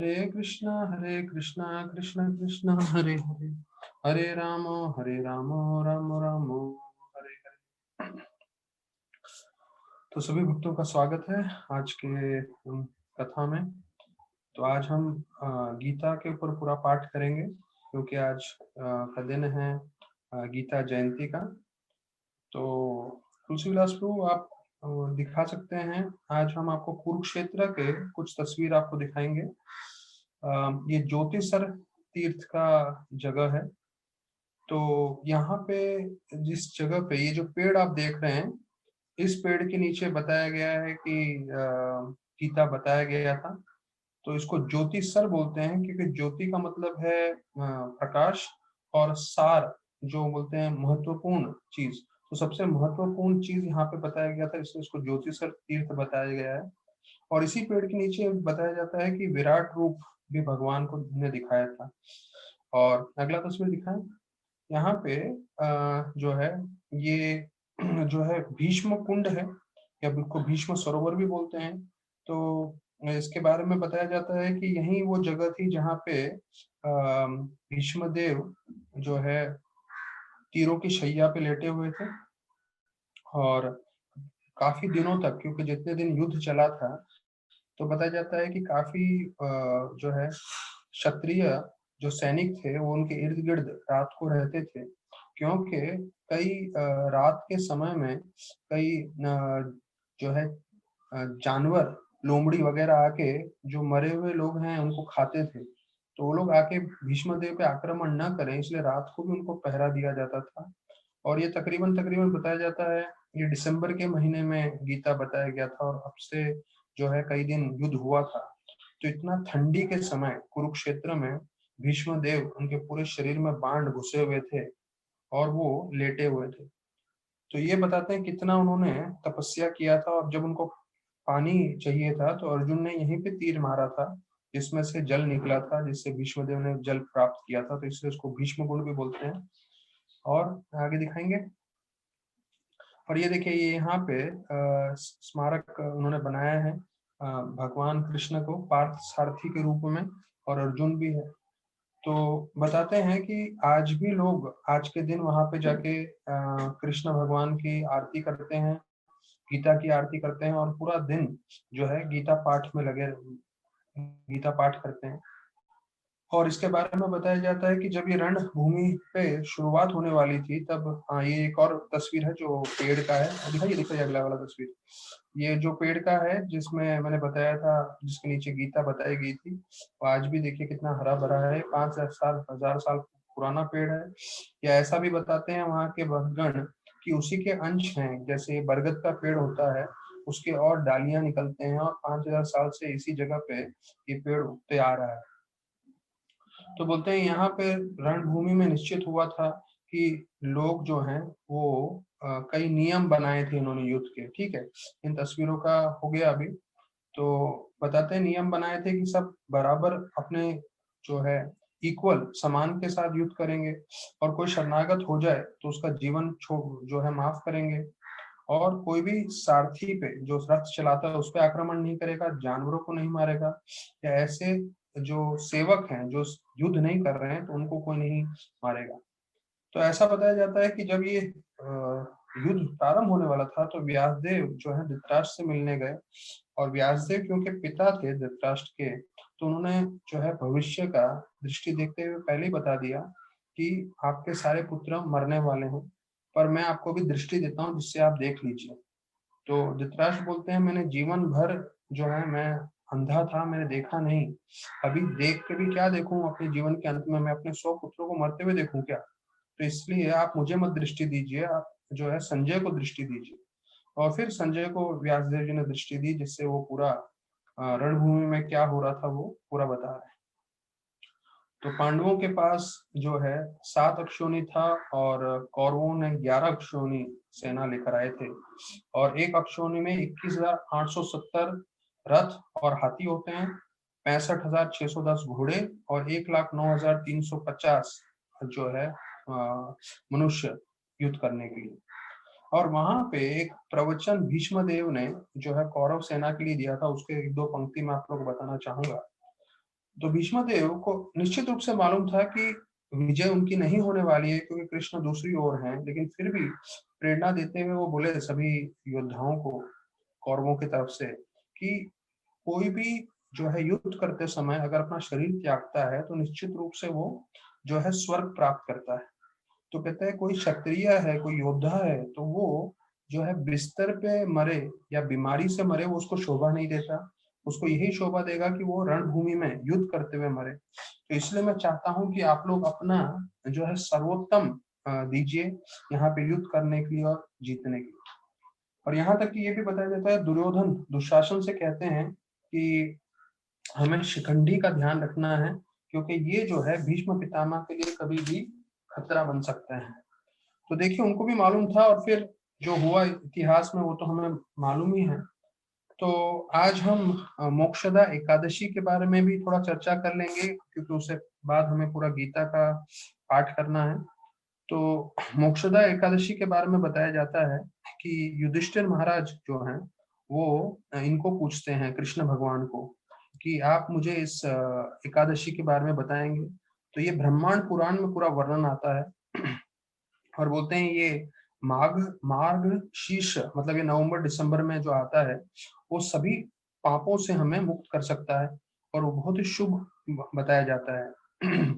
हरे कृष्णा कृष्ण कृष्ण हरे हरे, हरे राम राम राम हरे हरे। तो सभी भक्तों का स्वागत है आज के कथा में। तो आज हम गीता के ऊपर पूरा पाठ करेंगे क्योंकि आज का दिन है गीता जयंती का। तो तुलसीविलास प्रभु आप दिखा सकते हैं। आज हम आपको कुरुक्षेत्र के कुछ तस्वीर आपको दिखाएंगे। ये ज्योतिसर तीर्थ का जगह है। तो यहाँ पे जिस जगह पे ये जो पेड़ आप देख रहे हैं, इस पेड़ के नीचे बताया गया है कि गीता बताया गया था। तो इसको ज्योतिसर बोलते हैं क्योंकि ज्योति का मतलब है प्रकाश, और सार जो बोलते हैं महत्वपूर्ण चीज। तो सबसे महत्वपूर्ण चीज यहाँ पे बताया गया था, इसलिए इसको ज्योतिसर तीर्थ बताया गया है। और इसी पेड़ के नीचे बताया जाता है कि विराट रूप भी भगवान को ने दिखाया था। और अगला तस्वीर दिखाएं। यहाँ पे जो है ये जो है भीष्म कुंड है, या बिल्कुल भीष्म सरोवर भी बोलते हैं। तो इसके बारे में बताया जाता है कि यही वो जगह थी जहाँ पे भीष्म देव जो है तीरों की शैया पे लेटे हुए थे। और काफी दिनों तक, क्योंकि जितने दिन युद्ध चला था, तो बताया जाता है कि काफी जो है क्षत्रिय जो सैनिक थे वो उनके इर्द गिर्द रात को रहते थे। क्योंकि कई रात के समय में कई जो है जानवर, लोमड़ी वगैरह आके जो मरे हुए लोग हैं उनको खाते थे। तो वो लोग आके भीष्म देव पे आक्रमण न करें, इसलिए रात को भी उनको पहरा दिया जाता था। और ये तकरीबन तकरीबन बताया जाता है ये दिसंबर के महीने में गीता बताया गया था, और अब से जो है कई दिन युद्ध हुआ था। तो इतना ठंडी के समय कुरुक्षेत्र में भीष्म देव, उनके पूरे शरीर में बाण घुसे हुए थे और वो लेटे हुए थे। तो ये बताते हैं कितना उन्होंने तपस्या किया था। और जब उनको पानी चाहिए था तो अर्जुन ने यहीं पे तीर मारा था, जिसमें से जल निकला था, जिससे भीष्मदेव ने जल प्राप्त किया था। तो इसलिए उसको भीष्म कुंड भी बोलते हैं। और आगे दिखाएंगे। और ये देखिए, ये यहाँ पे स्मारक उन्होंने बनाया है भगवान कृष्ण को पार्थ सारथी के रूप में, और अर्जुन भी है। तो बताते हैं कि आज भी लोग आज के दिन वहां पे जाके कृष्ण भगवान की आरती करते हैं, गीता की आरती करते हैं, और पूरा दिन जो है गीता पाठ में लगे, गीता पाठ करते हैं। और इसके बारे में बताया जाता है कि जब ये रणभूमि पे शुरुआत होने वाली थी तब, हाँ ये एक और तस्वीर है जो पेड़ का है। दिखाइए दिखाइए अगला वाला तस्वीर। ये जो पेड़ का है जिसमें मैंने बताया था, जिसके नीचे गीता बताई गई थी, वो आज भी देखिए कितना हरा भरा है। 5,000 साल पुराना पेड़ है। या ऐसा भी बताते हैं वहाँ के भक्तगण कि उसी के अंश हैं। जैसे बरगद का पेड़ होता है, उसके और डालियां निकलते हैं, और 5,000 साल से इसी जगह पे ये पेड़ उगते आ रहा है। तो बोलते हैं यहाँ पे रणभूमि में निश्चित हुआ था कि लोग जो हैं वो कई नियम बनाए थे इन्होंने युद्ध के। ठीक है, इन तस्वीरों का हो गया अभी। तो बताते हैं नियम बनाए थे कि सब बराबर अपने जो है इक्वल समान के साथ युद्ध करेंगे, और कोई शरणागत हो जाए तो उसका जीवन जो है माफ करेंगे। और कोई भी सारथी पे जो रथ चलाता है उस पे आक्रमण नहीं करेगा, जानवरों को नहीं मारेगा, या ऐसे जो सेवक हैं जो युद्ध नहीं कर रहे हैं तो उनको कोई नहीं मारेगा। तो ऐसा बताया जाता है कि जब ये युद्ध प्रारंभ होने वाला था तो व्यासदेव जो है धृतराष्ट्र से मिलने गए। और व्यासदेव क्योंकि पिता थे धृतराष्ट्र के, तो उन्होंने जो है भविष्य का दृष्टि देखते हुए पहले ही बता दिया कि आपके सारे पुत्र मरने वाले हैं, पर मैं आपको भी दृष्टि देता हूँ जिससे आप देख लीजिए। तो धृतराष्ट्र बोलते हैं मैंने जीवन भर जो है मैं अंधा था, मैंने देखा नहीं। अभी देख के भी क्या देखूं, अपने जीवन के अंत में मैं अपने 100 पुत्रों को मरते हुए देखूं क्या? तो इसलिए आप मुझे मत दृष्टि दीजिए, आप जो है संजय को दृष्टि दीजिए। और फिर संजय को व्यासदेव जी ने दृष्टि दी, जिससे वो पूरा रणभूमि में क्या हो रहा था वो पूरा बता रहे हैं। तो पांडवों के पास जो है 7 अक्षौणी था, और कौरवों ने 11 अक्षौणी सेना लेकर आए थे। और एक अक्षौणी में 21,870 रथ और हाथी होते हैं, 65,610 घोड़े, और 1,09,350 जो है मनुष्य युद्ध करने के लिए। और वहां पे एक प्रवचन भीष्म देव ने जो है कौरव सेना के लिए दिया था, उसके एक दो पंक्ति मैं आप लोग को बताना चाहूंगा। तो भीष्मदेव को निश्चित रूप से मालूम था कि विजय उनकी नहीं होने वाली है, क्योंकि कृष्ण दूसरी ओर हैं, लेकिन फिर भी प्रेरणा देते हुए वो बोले सभी योद्धाओं को कौरवों की तरफ से कि कोई भी जो है युद्ध करते समय अगर अपना शरीर त्यागता है तो निश्चित रूप से वो जो है स्वर्ग प्राप्त करता है। तो कहते हैं कोई क्षत्रिय है, कोई योद्धा है, तो वो जो है बिस्तर पे मरे या बीमारी से मरे, वो उसको शोभा नहीं देता। उसको यही शोभा देगा कि वो रणभूमि में युद्ध करते हुए मरे। तो इसलिए मैं चाहता हूँ कि आप लोग अपना जो है सर्वोत्तम दीजिए यहाँ पे युद्ध करने के लिए और जीतने के लिए। और यहाँ तक कि ये भी बताया जाता है, दुर्योधन दुशासन से कहते हैं कि हमें शिखंडी का ध्यान रखना है, क्योंकि ये जो है भीष्म पितामह के लिए कभी भी खतरा बन सकते हैं। तो देखिए उनको भी मालूम था, और फिर जो हुआ इतिहास में वो तो हमें मालूम ही है। तो आज हम मोक्षदा एकादशी के बारे में भी थोड़ा चर्चा कर लेंगे, क्योंकि उसके बाद हमें पूरा गीता का पाठ करना है। तो मोक्षदा एकादशी के बारे में बताया जाता है कि युधिष्ठिर महाराज जो हैं वो इनको पूछते हैं, कृष्ण भगवान को, कि आप मुझे इस एकादशी के बारे में बताएंगे। तो ये ब्रह्मांड पुराण में पूरा वर्णन आता है और बोलते हैं ये माघ मार्ग शीर्ष, मतलब ये नवंबर दिसंबर में जो आता है वो सभी पापों से हमें मुक्त कर सकता है, और वो बहुत ही शुभ बताया जाता है।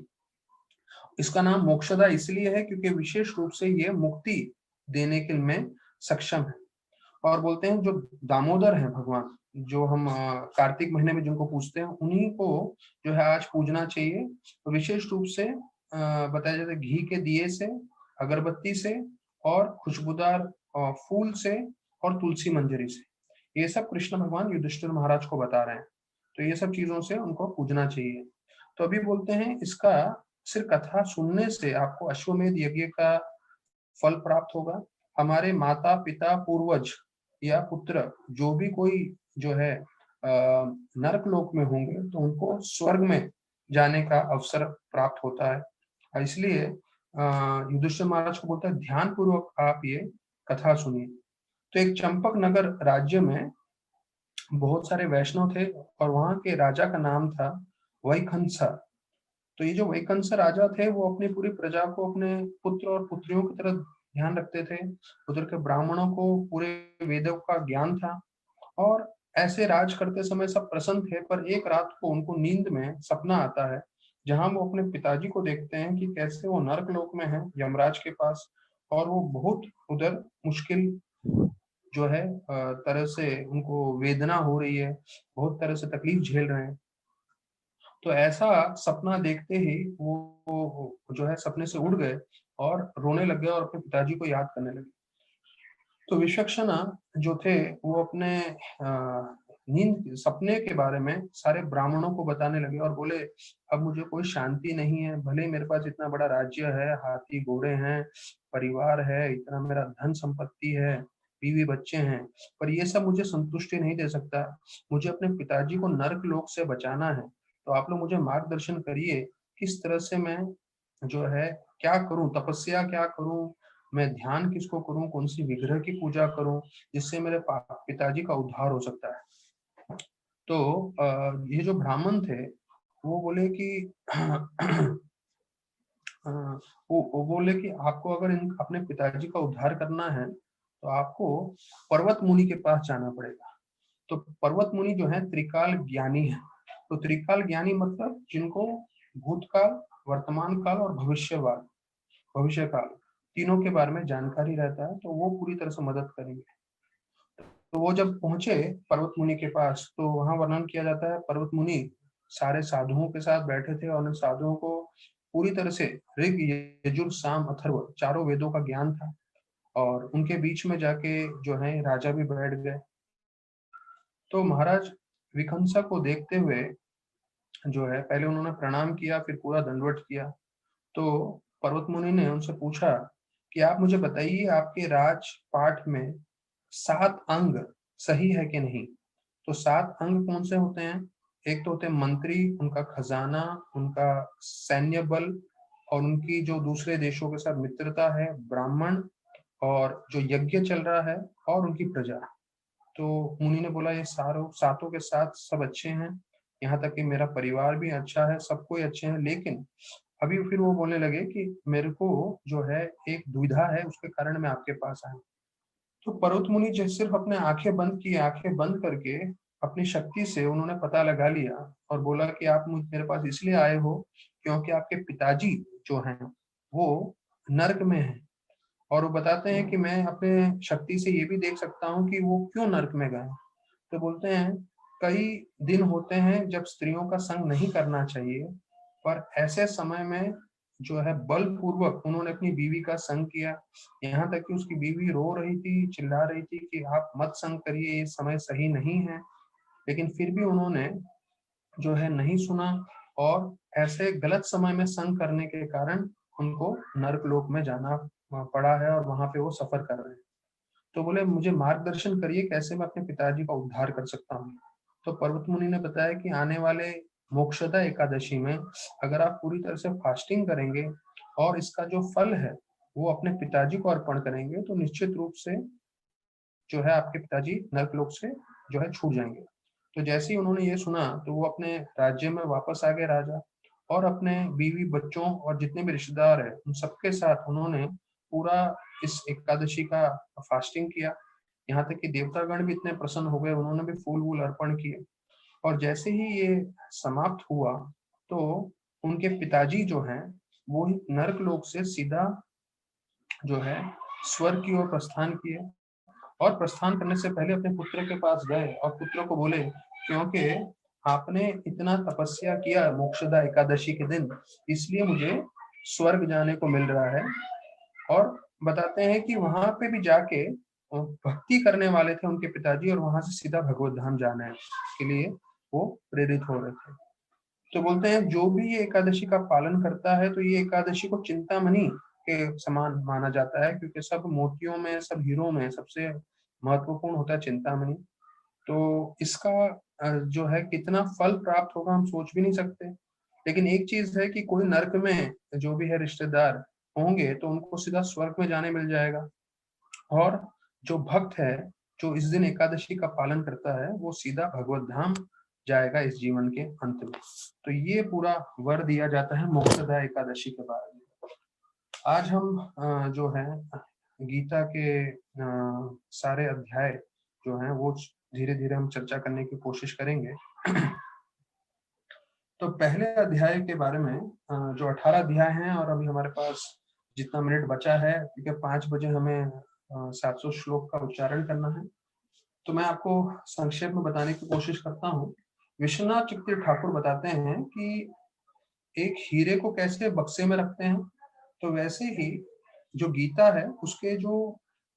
इसका नाम मोक्षदा इसलिए है क्योंकि विशेष रूप से ये मुक्ति देने के में सक्षम है। और बोलते हैं जो दामोदर है भगवान, जो हम कार्तिक महीने में जिनको पूजते हैं, उन्हीं को जो है आज पूजना चाहिए। तो विशेष रूप से बताया जाता है घी के दिए से, अगरबत्ती से, और खुशबूदार फूल से, और तुलसी मंजरी से। ये सब कृष्ण भगवान युधिष्ठिर महाराज को बता रहे हैं। तो ये सब चीजों से उनको पूजना चाहिए। तो अभी बोलते हैं इसका सिर्फ कथा सुनने से आपको अश्वमेध यज्ञ का फल प्राप्त होगा। हमारे माता पिता पूर्वज या पुत्र जो भी कोई जो है नरक लोक में होंगे तो उनको स्वर्ग में जाने का अवसर प्राप्त होता है। और इसलिए युधिष्ठिर महाराज को बोलता है ध्यान पूर्वक आप ये कथा सुनिए। तो एक चंपक नगर राज्य में बहुत सारे वैष्णव थे, और वहां के राजा का नाम था वैखंसा। तो ये जो वैकंस राजा थे वो अपनी पूरी प्रजा को अपने पुत्र और पुत्रियों की तरह ध्यान रखते थे। उधर के ब्राह्मणों को पूरे वेदों का ज्ञान था, और ऐसे राज करते समय सब प्रसन्न थे। पर एक रात को उनको नींद में सपना आता है, जहां वो अपने पिताजी को देखते हैं कि कैसे वो नरक लोक में है यमराज के पास, और वो बहुत उधर मुश्किल जो है तरह से उनको वेदना हो रही है, बहुत तरह से तकलीफ झेल रहे हैं। तो ऐसा सपना देखते ही वो जो है सपने से उड़ गए और रोने लग गए और अपने पिताजी को याद करने लगे। तो विचक्षणा जो थे वो अपने नींद सपने के बारे में सारे ब्राह्मणों को बताने लगे और बोले अब मुझे कोई शांति नहीं है, भले ही मेरे पास इतना बड़ा राज्य है, हाथी घोड़े हैं, परिवार है, इतना मेरा धन संपत्ति है, बीवी बच्चे हैं, पर ये सब मुझे संतुष्टि नहीं दे सकता। मुझे अपने पिताजी को नरक लोक से बचाना है। तो आप लोग मुझे मार्गदर्शन करिए, किस तरह से मैं जो है क्या करूं, तपस्या क्या करूं, मैं ध्यान किसको करूं, कौन सी विग्रह की पूजा करूं, जिससे मेरे पिताजी का उद्धार हो सकता है। तो ये जो ब्राह्मण थे वो बोले कि वो बोले कि आपको अगर इन अपने पिताजी का उद्धार करना है तो आपको पर्वत मुनि के पास जाना पड़ेगा। तो पर्वत मुनि जो है त्रिकाल ज्ञानी है। तो त्रिकाल ज्ञानी मतलब जिनको भूतकाल, वर्तमान काल और भविष्य काल तीनों के बारे में जानकारी रहता है, तो वो पूरी तरह से मदद करेंगे। तो वो जब पहुंचे पर्वत मुनि के पास, तो वहां वर्णन किया जाता है पर्वत मुनि सारे साधुओं के साथ बैठे थे, और उन साधुओं को पूरी तरह से ऋग, यजुर, साम, अथर्व चारों वेदों का ज्ञान था। और उनके बीच में जाके जो है राजा भी बैठ गए। तो महाराज विकंसा को देखते हुए जो है पहले उन्होंने प्रणाम किया, फिर पूरा दंडवत किया। तो पर्वत मुनि ने उनसे पूछा कि आप मुझे बताइए आपके राजपाट में 7 अंग सही है कि नहीं। तो 7 अंग कौन से होते हैं? एक तो होते हैं मंत्री, उनका खजाना, उनका सैन्य बल, और उनकी जो दूसरे देशों के साथ मित्रता है, ब्राह्मण, और जो यज्ञ चल रहा है, और उनकी प्रजा। तो मुनि ने बोला ये सारों सातों के साथ सब अच्छे हैं, यहाँ तक कि मेरा परिवार भी अच्छा है, सब कोई अच्छे हैं, लेकिन अभी फिर वो बोलने लगे कि मेरे को जो है एक दुविधा है, उसके कारण मैं आपके पास आया। तो पर्वत मुनि जो सिर्फ अपने आंखें बंद की, आंखें बंद करके अपनी शक्ति से उन्होंने पता लगा लिया और बोला कि आप मुझ मेरे पास इसलिए आए हो क्योंकि आपके पिताजी जो हैं वो नर्क में हैं। और वो बताते हैं कि मैं अपने शक्ति से ये भी देख सकता हूँ कि वो क्यों नर्क में गए। तो बोलते हैं कई दिन होते हैं जब स्त्रियों का संग नहीं करना चाहिए, पर ऐसे समय में जो है बलपूर्वक उन्होंने अपनी बीवी का संग किया। यहाँ तक कि उसकी बीवी रो रही थी, चिल्ला रही थी कि आप मत संग करिए, ये समय सही नहीं है, लेकिन फिर भी उन्होंने जो है नहीं सुना और ऐसे गलत समय में संग करने के कारण उनको नर्क लोक में जाना पड़ा है और वहां पे वो सफर कर रहे हैं। तो बोले मुझे मार्गदर्शन करिए कैसे मैं अपने पिताजी का उद्धार कर सकता हूँ। तो पर्वत मुनि ने बताया कि आने वाले मोक्षदा एकादशी में अगर आप पूरी तरह से फास्टिंग करेंगे और इसका जो फल है वो अपने पिताजी को अर्पण करेंगे तो निश्चित रूप से जो है आपके पिताजी नर्कलोक से जो है छूट जाएंगे। तो जैसे ही उन्होंने ये सुना तो वो अपने राज्य में वापस आ गए राजा, और अपने बीवी बच्चों और जितने भी रिश्तेदार है उन सबके साथ उन्होंने पूरा इस एकादशी का फास्टिंग किया। यहाँ तक कि देवतागण भी इतने प्रसन्न हो गए, उन्होंने भी फूल वूल अर्पण किए। और जैसे ही ये समाप्त हुआ तो उनके पिताजी जो हैं वो नर्क लोक से सीधा जो है स्वर्ग की ओर प्रस्थान किए। और प्रस्थान करने से पहले अपने पुत्र के पास गए और पुत्र को बोले क्योंकि आपने इतना तपस्या किया मोक्षदा एकादशी के दिन, इसलिए मुझे स्वर्ग जाने को मिल रहा है। और बताते हैं कि वहां पे भी जाके भक्ति करने वाले थे उनके पिताजी, और वहां से सीधा भगवत धाम जाने के लिए वो प्रेरित हो रहे थे। तो बोलते हैं जो भी ये एकादशी का पालन करता है तो ये एकादशी को चिंतामणि के समान माना जाता है, क्योंकि सब मोतियों में, सब हीरो में सबसे महत्वपूर्ण होता है चिंतामणि। तो इसका जो है कितना फल प्राप्त होगा हम सोच भी नहीं सकते। लेकिन एक चीज है कि कोई नर्क में जो भी है रिश्तेदार होंगे तो उनको सीधा स्वर्ग में जाने मिल जाएगा, और जो भक्त है जो इस दिन एकादशी का पालन करता है वो सीधा भगवत धाम जाएगा इस जीवन के अंत में। तो ये पूरा वर दिया जाता है मोक्षदा एकादशी के बारे में। आज हम जो है गीता के सारे अध्याय जो हैं वो धीरे धीरे हम चर्चा करने की कोशिश करेंगे। तो पहले अध्याय के बारे में जो 18 अध्याय हैं, और अभी हमारे पास जितना मिनट बचा है क्योंकि 5 बजे हमें 700 श्लोक का उच्चारण करना है, तो मैं आपको संक्षेप में बताने की कोशिश करता हूँ। विश्वनाथ चक्रवर्ती ठाकुर बताते हैं कि एक हीरे को कैसे बक्से में रखते हैं, तो वैसे ही जो गीता है उसके जो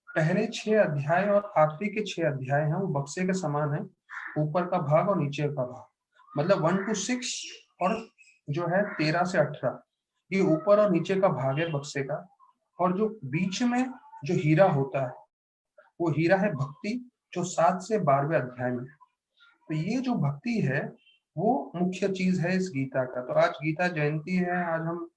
पहले 6 अध्याय और आखिरी के 6 अध्याय हैं वो बक्से के समान है, ऊपर का भाग और नीचे का भाग, मतलब 1 to 6 और जो है 13 से 18, ये ऊपर और नीचे का भाग है बक्से का। और जो बीच में जो हीरा होता है वो हीरा है भक्ति, जो 7 से 12वें अध्याय में। तो ये जो भक्ति है वो मुख्य चीज है इस गीता का। तो आज गीता जयंती है, आज हम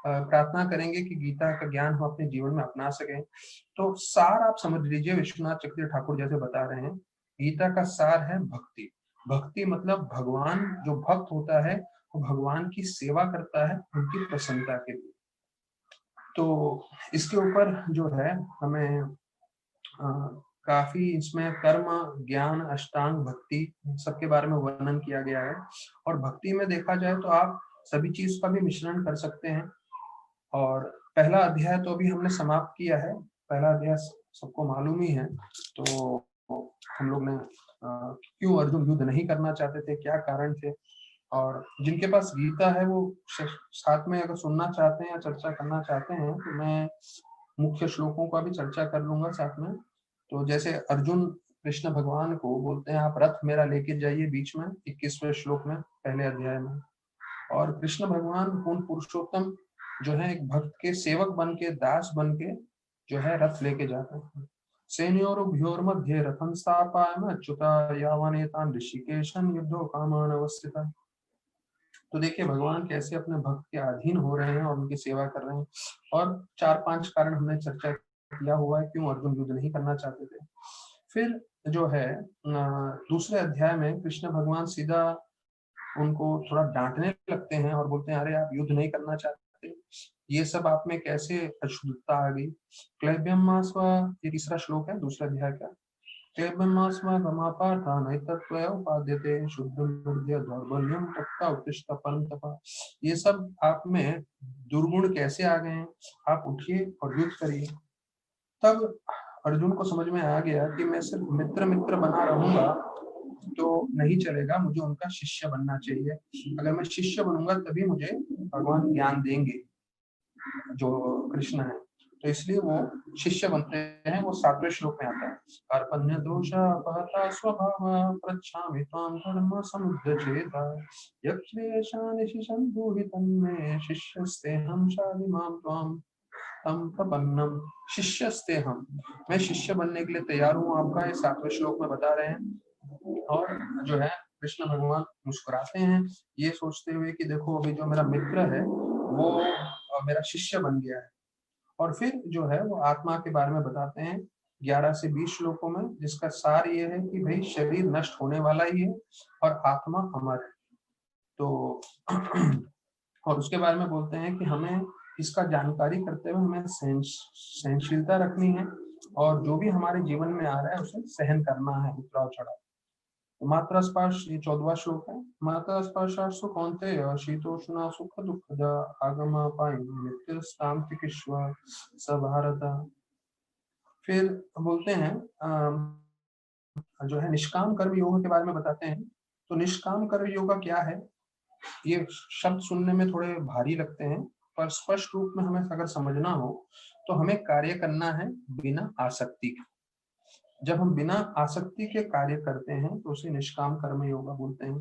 प्रार्थना करेंगे कि गीता का ज्ञान हम अपने जीवन में अपना सकें। तो सार आप समझ लीजिए, विश्वनाथ चक्रवर्ती ठाकुर जैसे बता रहे हैं, गीता का सार है भक्ति। भक्ति मतलब भगवान, जो भक्त होता है वो भगवान की सेवा करता है उनकी प्रसन्नता के लिए। तो इसके ऊपर जो है हमें काफी इसमें कर्म, ज्ञान, अष्टांग, भक्ति सबके बारे में वर्णन किया गया है। और भक्ति में देखा जाए तो आप सभी चीज का भी मिश्रण कर सकते हैं। और पहला अध्याय तो अभी हमने समाप्त किया है, पहला अध्याय सबको मालूम ही है। तो हम लोग ने क्यों अर्जुन युद्ध नहीं करना चाहते थे, क्या कारण थे, और जिनके पास गीता है वो साथ में अगर सुनना चाहते हैं या चर्चा करना चाहते हैं तो मैं मुख्य श्लोकों का भी चर्चा कर लूंगा साथ में। तो जैसे अर्जुन कृष्ण भगवान को बोलते हैं आप रथ मेरा लेके जाइए बीच में, 21वें श्लोक में पहले अध्याय में। और कृष्ण भगवान पूर्ण पुरुषोत्तम जो है एक भक्त के सेवक बन के, दास बन के जो है रथ लेके जाते हैं। सेनयोरुभयोर मध्ये रथं स्थापयाम अच्युता यावानेतान ऋषिकेशं युद्धो कामान अवस्थिता। तो देखिए भगवान कैसे अपने भक्त के अधीन हो रहे हैं और उनकी सेवा कर रहे हैं। और 4-5 कारण हमने चर्चा किया हुआ है क्यों अर्जुन युद्ध नहीं करना चाहते थे। फिर जो है दूसरे अध्याय में कृष्ण भगवान सीधा उनको थोड़ा डांटने लगते हैं और बोलते हैं अरे आप युद्ध नहीं करना चाहते, ये सब आप में कैसे अशुद्धता आ गई। क्लैब्यमास्व, ये तीसरा श्लोक है, दूसरा अध्याय का। क्लैब्यमास्व गमापार्थान एतत्त्वया उपाद्यते शुद्धं हृदय दौर्बल्यं तप्ता उत्तिष्ठ परं तप। ये सब आप में दुर्गुण कैसे आ गए हैं, आप उठिए और युद्ध करिए। तब अर्जुन को समझ में आ गया कि मैं सिर्फ मित्र मित्र बना रहूंगा तो नहीं चलेगा, मुझे उनका शिष्य बनना चाहिए। अगर मैं शिष्य बनूंगा तभी मुझे भगवान ज्ञान देंगे, जो कृष्ण है। तो इसलिए वो शिष्य बनते हैं। वो 7वें श्लोक में आता है, कार्पण्य दोष अपहता स्वभाव पृच्छामि त्वां धर्म समुद्धचेत यक्ष्वेशानिशि संभूहि तन्मे शिष्यस्तेहं शालिमां त्वां तम प्रपन्नम। शिष्यस्ते हम, मैं शिष्य बनने के लिए तैयार हूँ आपका, ये 7वें श्लोक में बता रहे हैं। और जो है कृष्ण भगवान मुस्कुराते हैं ये सोचते हुए कि देखो अभी जो मेरा मित्र है वो मेरा शिष्य बन गया है। और फिर जो है वो आत्मा के बारे में बताते हैं 11 से 20 श्लोकों में, जिसका सार ये है कि भाई शरीर नष्ट होने वाला ही है और आत्मा अमर है। तो और उसके बारे में बोलते हैं कि हमें इसका जानकारी करते हुए हमें सहनशीलता रखनी है और जो भी हमारे जीवन में आ रहा है उसे सहन करना है, उतराव चढ़ाव। तो मात्रा स्पर्श, ये 14वां श्लोक है। मात्रा स्पर्शास्तु कौन्तेय शीतोष्ण सुख दुःखद आगम पायु नित्यस्तान्तिकीश्व स भारत। फिर बोलते हैं जो है निष्काम कर्म योग के बारे में बताते हैं। तो निष्काम कर्म योग क्या है, ये शब्द सुनने में थोड़े भारी लगते हैं, पर स्पष्ट रूप में हमें अगर समझना हो तो हमें कार्य करना है बिना आसक्ति के। जब हम बिना आसक्ति के कार्य करते हैं तो उसे निष्काम कर्म योगा बोलते हैं।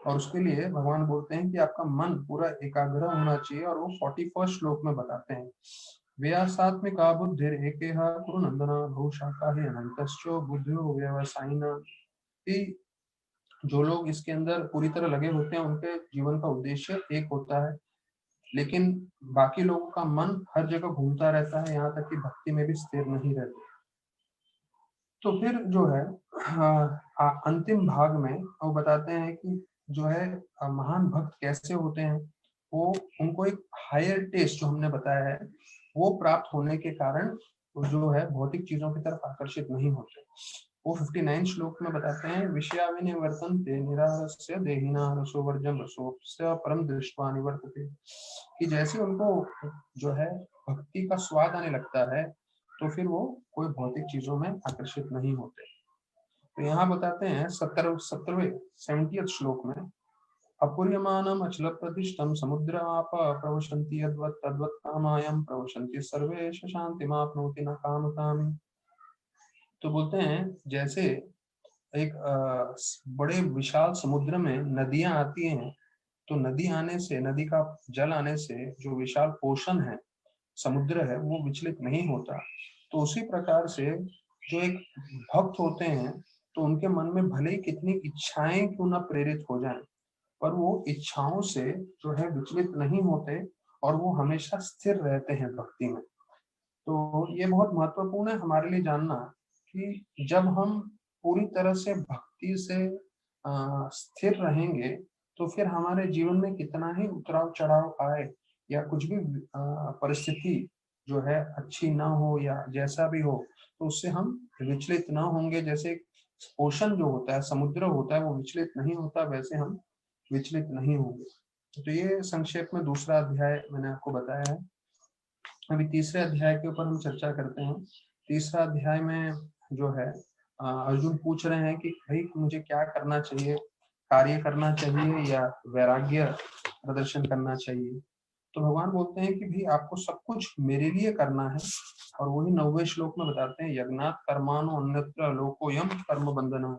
और उसके लिए भगवान बोलते हैं कि आपका मन पूरा एकाग्र होना चाहिए, और वो 41 श्लोक में बताते हैं, व्यासात्मिका बुद्धिर एकेह कुरु नंदना भूषाका ही अनंतश्चो बुद्धियो व्यवसायिना। जो लोग इसके अंदर पूरी तरह लगे होते हैं उनके जीवन का उद्देश्य एक होता है, लेकिन बाकी लोगों का मन हर जगह घूमता रहता है, यहाँ तक कि भक्ति में भी स्थिर नहीं रहते। तो फिर जो है अंतिम भाग में वो बताते हैं कि जो है महान भक्त कैसे होते हैं। वो उनको एक हायर टेस्ट जो हमने बताया है वो प्राप्त होने के कारण वो जो है भौतिक चीजों की तरफ आकर्षित नहीं होते। वो 59 श्लोक में बताते हैं, विषयाविनिवर्तन्ते निरारस्य देहिना रसो वर्जम रसोऽप्स्य परम दृष्ट्वा निवर्तते। कि जैसे उनको जो है भक्ति का स्वाद आने लगता है तो फिर वो कोई भौतिक चीजों में आकर्षित नहीं होते। तो यहाँ बताते हैं 70वें श्लोक में, अपूर्यमानम अचल प्रतिष्ठम समुद्र आप प्रवशन्ति यद्वत् तद्वत् कामायम प्रवशन्ति सर्वे शान्तिमाप्नोति न कामकामी। तो बोलते हैं जैसे एक बड़े विशाल समुद्र में नदियां आती हैं, तो नदी आने से, नदी का जल आने से जो विशाल ओशन है, समुद्र है, वो विचलित नहीं होता। तो उसी प्रकार से जो एक भक्त होते हैं तो उनके मन में भले ही कितनी इच्छाएं क्यों ना प्रेरित हो जाएं, पर वो इच्छाओं से जो है विचलित नहीं होते और वो हमेशा स्थिर रहते हैं भक्ति में। तो ये बहुत महत्वपूर्ण है हमारे लिए जानना कि जब हम पूरी तरह से भक्ति से स्थिर रहेंगे तो फिर हमारे जीवन में कितना ही उतराव चढ़ाव आए या कुछ भी परिस्थिति जो है अच्छी ना हो या जैसा भी हो, तो उससे हम विचलित ना होंगे। जैसे ओशन जो होता है, समुद्र होता है, वो विचलित नहीं होता, वैसे हम विचलित नहीं होंगे। तो ये संक्षेप में दूसरा अध्याय मैंने आपको बताया है। अभी तीसरे अध्याय के ऊपर हम चर्चा करते हैं। तीसरा अध्याय में जो है अर्जुन पूछ रहे हैं कि भाई मुझे क्या करना चाहिए, कार्य करना चाहिए या वैराग्य प्रदर्शन करना चाहिए। तो भगवान बोलते हैं कि भाई आपको सब कुछ मेरे लिए करना है, और वही 9वें श्लोक में बताते हैं, यज्ञात कर्माणो अन्यत्र लोकोयम कर्म बंधना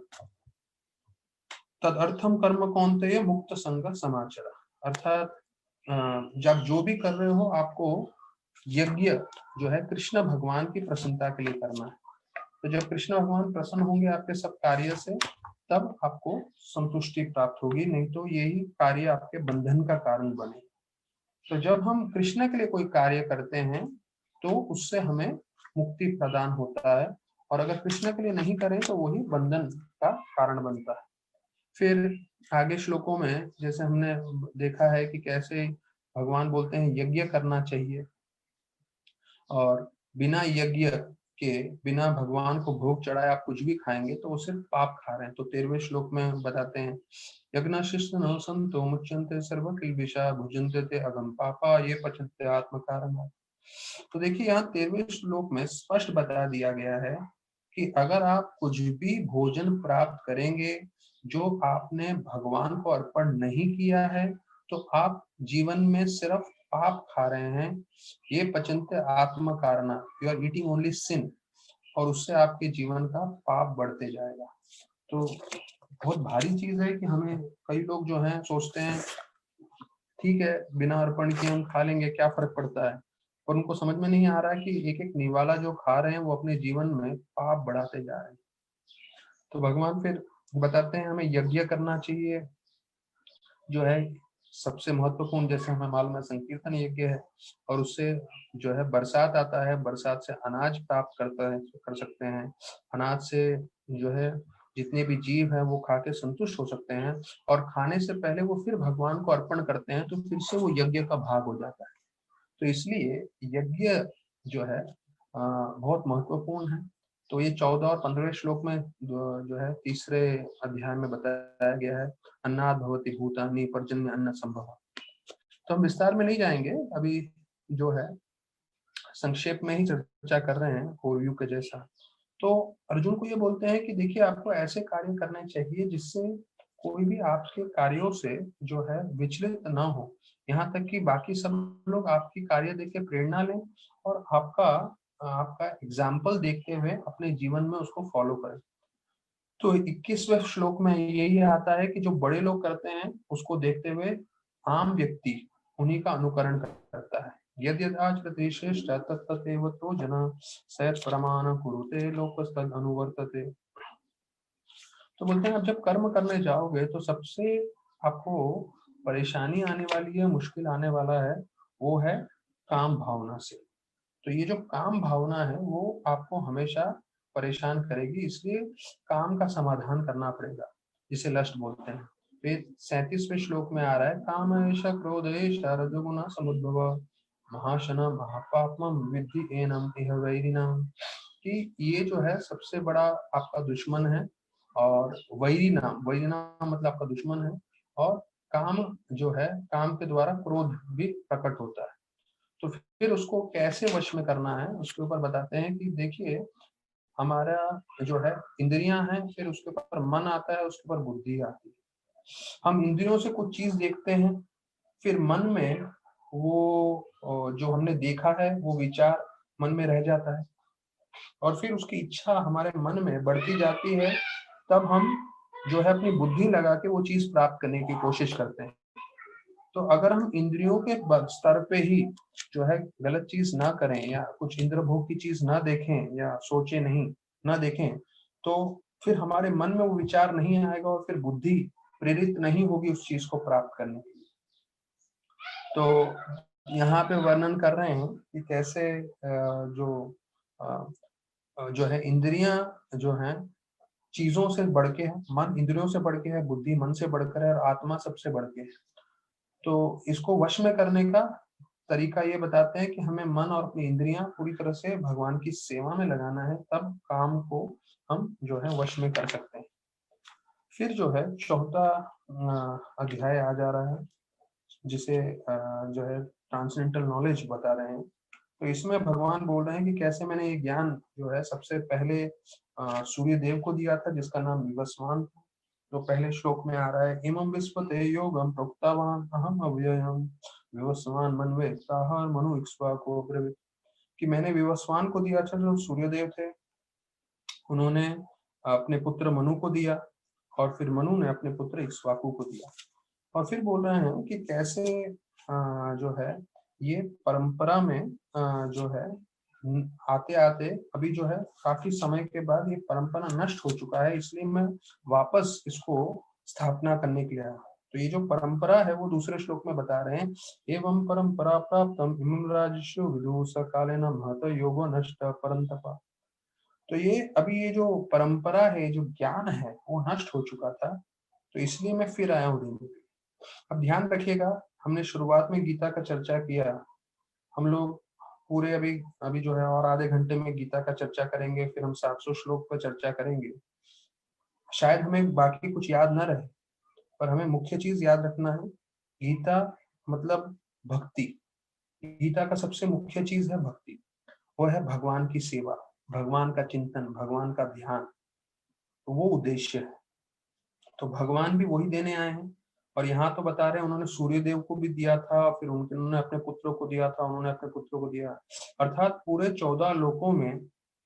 तदर्थम कर्म कौन्तेय मुक्त संग समाचार। अर्थात जब जो भी कर रहे हो आपको यज्ञ जो है कृष्ण भगवान की प्रसन्नता के लिए करना है। तो जब कृष्ण भगवान प्रसन्न होंगे आपके सब कार्य से, तब आपको संतुष्टि प्राप्त होगी, नहीं तो यही कार्य आपके बंधन का कारण बने। तो जब हम कृष्ण के लिए कोई कार्य करते हैं तो उससे हमें मुक्ति प्रदान होता है, और अगर कृष्ण के लिए नहीं करें तो वही बंधन का कारण बनता है। फिर आगे श्लोकों में जैसे हमने देखा है कि कैसे भगवान बोलते हैं यज्ञ करना चाहिए, और बिना यज्ञ के, बिना भगवान को भोग चढ़ाए आप कुछ भी खाएंगे तो वो सिर्फ पाप खा रहे हैं। तो 13वें श्लोक में बताते हैं, यज्ञशिष्ट नो संतो मुच्यन्ते सर्व किल्बिषा भुजन्ते ते अगम पापा ये पचन्ते आत्म कारण। तो देखिए यहाँ 13वें श्लोक में स्पष्ट बता दिया गया है कि अगर आप कुछ भी भोजन प्राप्त करेंगे जो आपने भगवान को अर्पण नहीं किया है, तो आप जीवन में सिर्फ पाप खा रहे हैं। ये पचन्ते आत्म कारणा, यू आर ईटिंग ओनली सिन, और उससे आपके जीवन का पाप बढ़ते जाएगा। तो बहुत भारी चीज है कि हमें, कई लोग जो हैं सोचते हैं ठीक है बिना अर्पण के हम खा लेंगे, क्या फर्क पड़ता है, पर उनको समझ में नहीं आ रहा है कि एक एक निवाला जो खा रहे हैं वो अपने जीवन में पाप बढ़ाते जा रहे हैं। तो भगवान फिर बताते हैं हमें यज्ञ करना चाहिए, जो है सबसे महत्वपूर्ण, जैसे हमें मालूम है संकीर्तन यज्ञ है, और उससे जो है बरसात आता है, बरसात से अनाज प्राप्त कर सकते हैं। अनाज से जो है जितने भी जीव हैं वो खा के संतुष्ट हो सकते हैं, और खाने से पहले वो फिर भगवान को अर्पण करते हैं तो फिर से वो यज्ञ का भाग हो जाता है। तो इसलिए यज्ञ जो है बहुत महत्वपूर्ण है। तो ये 14 और 15वें श्लोक में जो है तीसरे अध्याय में बताया गया है, अन्नाद भवति भूतानि पर्जन्य अन्न संभव। तो हम विस्तार में नहीं जाएंगे अभी, जो है संक्षेप में ही चर्चा कर रहे हैं ओवरव्यू के जैसा। तो अर्जुन को ये बोलते हैं कि देखिए आपको ऐसे कार्य करने चाहिए जिससे कोई भी आपके कार्यों से जो है विचलित ना हो, यहाँ तक कि बाकी सब लोग आपकी कार्य देख के प्रेरणा लें और आपका आपका एग्जाम्पल देखते हुए अपने जीवन में उसको फॉलो करें। तो 21वें श्लोक में यही आता है कि जो बड़े लोग करते हैं उसको देखते हुए आम व्यक्ति उन्हीं का अनुकरण करता है। यद्यदाचरते श्रेष्ठ तत्तदेव तो जना सयत् प्रमाण कुरुते लोकस्तद अनुवर्तते। तो बोलते हैं आप जब कर्म करने जाओगे तो सबसे आपको परेशानी आने वाली है, मुश्किल आने वाला है, वो है काम भावना से। तो ये जो काम भावना है वो आपको हमेशा परेशान करेगी, इसलिए काम का समाधान करना पड़ेगा, जिसे लस्ट बोलते हैं। फिर 37वें श्लोक में आ रहा है, काम एष क्रोध एष रजोगुण समुद्भव महाशन महापापम विद्धि एनम इह वैरिणम। कि ये जो है सबसे बड़ा आपका दुश्मन है, और वैरिणम मतलब आपका दुश्मन है, और काम जो है, काम के द्वारा क्रोध भी प्रकट होता है। तो फिर उसको कैसे वश में करना है उसके ऊपर बताते हैं कि देखिए हमारा जो है इंद्रियां हैं, फिर उसके ऊपर मन आता है, उसके ऊपर बुद्धि आती है। हम इंद्रियों से कुछ चीज देखते हैं, फिर मन में वो जो हमने देखा है वो विचार मन में रह जाता है, और फिर उसकी इच्छा हमारे मन में बढ़ती जाती है। तब हम जो है अपनी बुद्धि लगा के वो चीज प्राप्त करने की कोशिश करते हैं। तो अगर हम इंद्रियों के स्तर पे ही जो है गलत चीज ना करें, या कुछ इंद्र भोग की चीज ना देखें, या सोचे नहीं, ना देखें, तो फिर हमारे मन में वो विचार नहीं आएगा, और फिर बुद्धि प्रेरित नहीं होगी उस चीज को प्राप्त करने के लिए। तो यहाँ पे वर्णन कर रहे हैं कि कैसे जो है इंद्रियां जो हैं चीजों से बढ़ के है, मन इंद्रियों से बढ़ के है, बुद्धि मन से बढ़कर है, और आत्मा सबसे बढ़ के है। तो इसको वश में करने का तरीका ये बताते हैं कि हमें मन और अपनी इंद्रियां पूरी तरह से भगवान की सेवा में लगाना है, तब काम को हम जो है वश में कर सकते हैं। फिर जो है चौथा अध्याय आ जा रहा है, जिसे जो है ट्रांसेंडेंटल नॉलेज बता रहे हैं। तो इसमें भगवान बोल रहे हैं कि कैसे मैंने ये ज्ञान जो है सबसे पहले सूर्य देव को दिया था, जिसका नाम विवस्वान था। तो पहले श्लोक में आ रहा है, इमं विस्पते योगम प्रोक्तावान अहम अव्ययम विवस्वान मनवे ताहर मनु इक्ष्वाको ब्रवीत। कि मैंने विवस्वान को दिया था जो सूर्य देव थे, उन्होंने अपने पुत्र मनु को दिया, और फिर मनु ने अपने पुत्र इक्ष्वाकु को दिया। और फिर बोल रहे हैं कि कैसे जो है ये परंपरा में जो है आते आते अभी जो है काफी समय के बाद ये परंपरा नष्ट हो चुका है, इसलिए मैं वापस इसको स्थापना करने के लिए आया। तो ये जो परंपरा है वो दूसरे श्लोक में बता रहे हैं, एवं परंपरा प्राप्तम इमं राजस्यो विदुष कालेन महत योगो नष्ट परंतपा। तो ये अभी ये जो परंपरा है, जो ज्ञान है वो नष्ट हो चुका था, तो इसलिए मैं फिर आया हूँ देने के लिए। अब ध्यान रखिएगा, हमने शुरुआत में गीता का चर्चा किया, हम लोग पूरे अभी अभी जो है और आधे घंटे में गीता का चर्चा करेंगे, फिर हम 700 श्लोक पर चर्चा करेंगे। शायद हमें बाकी कुछ याद न रहे, पर हमें मुख्य चीज याद रखना है, गीता मतलब भक्ति। गीता का सबसे मुख्य चीज है भक्ति, वो है भगवान की सेवा, भगवान का चिंतन, भगवान का ध्यान, तो वो उद्देश्य है। तो भगवान भी वही देने आए हैं, और यहाँ तो बता रहे हैं उन्होंने सूर्य देव को भी दिया था, फिर उन्होंने अपने पुत्रों को दिया था, उन्होंने अपने पुत्रों को दिया, अर्थात पूरे 14 लोकों में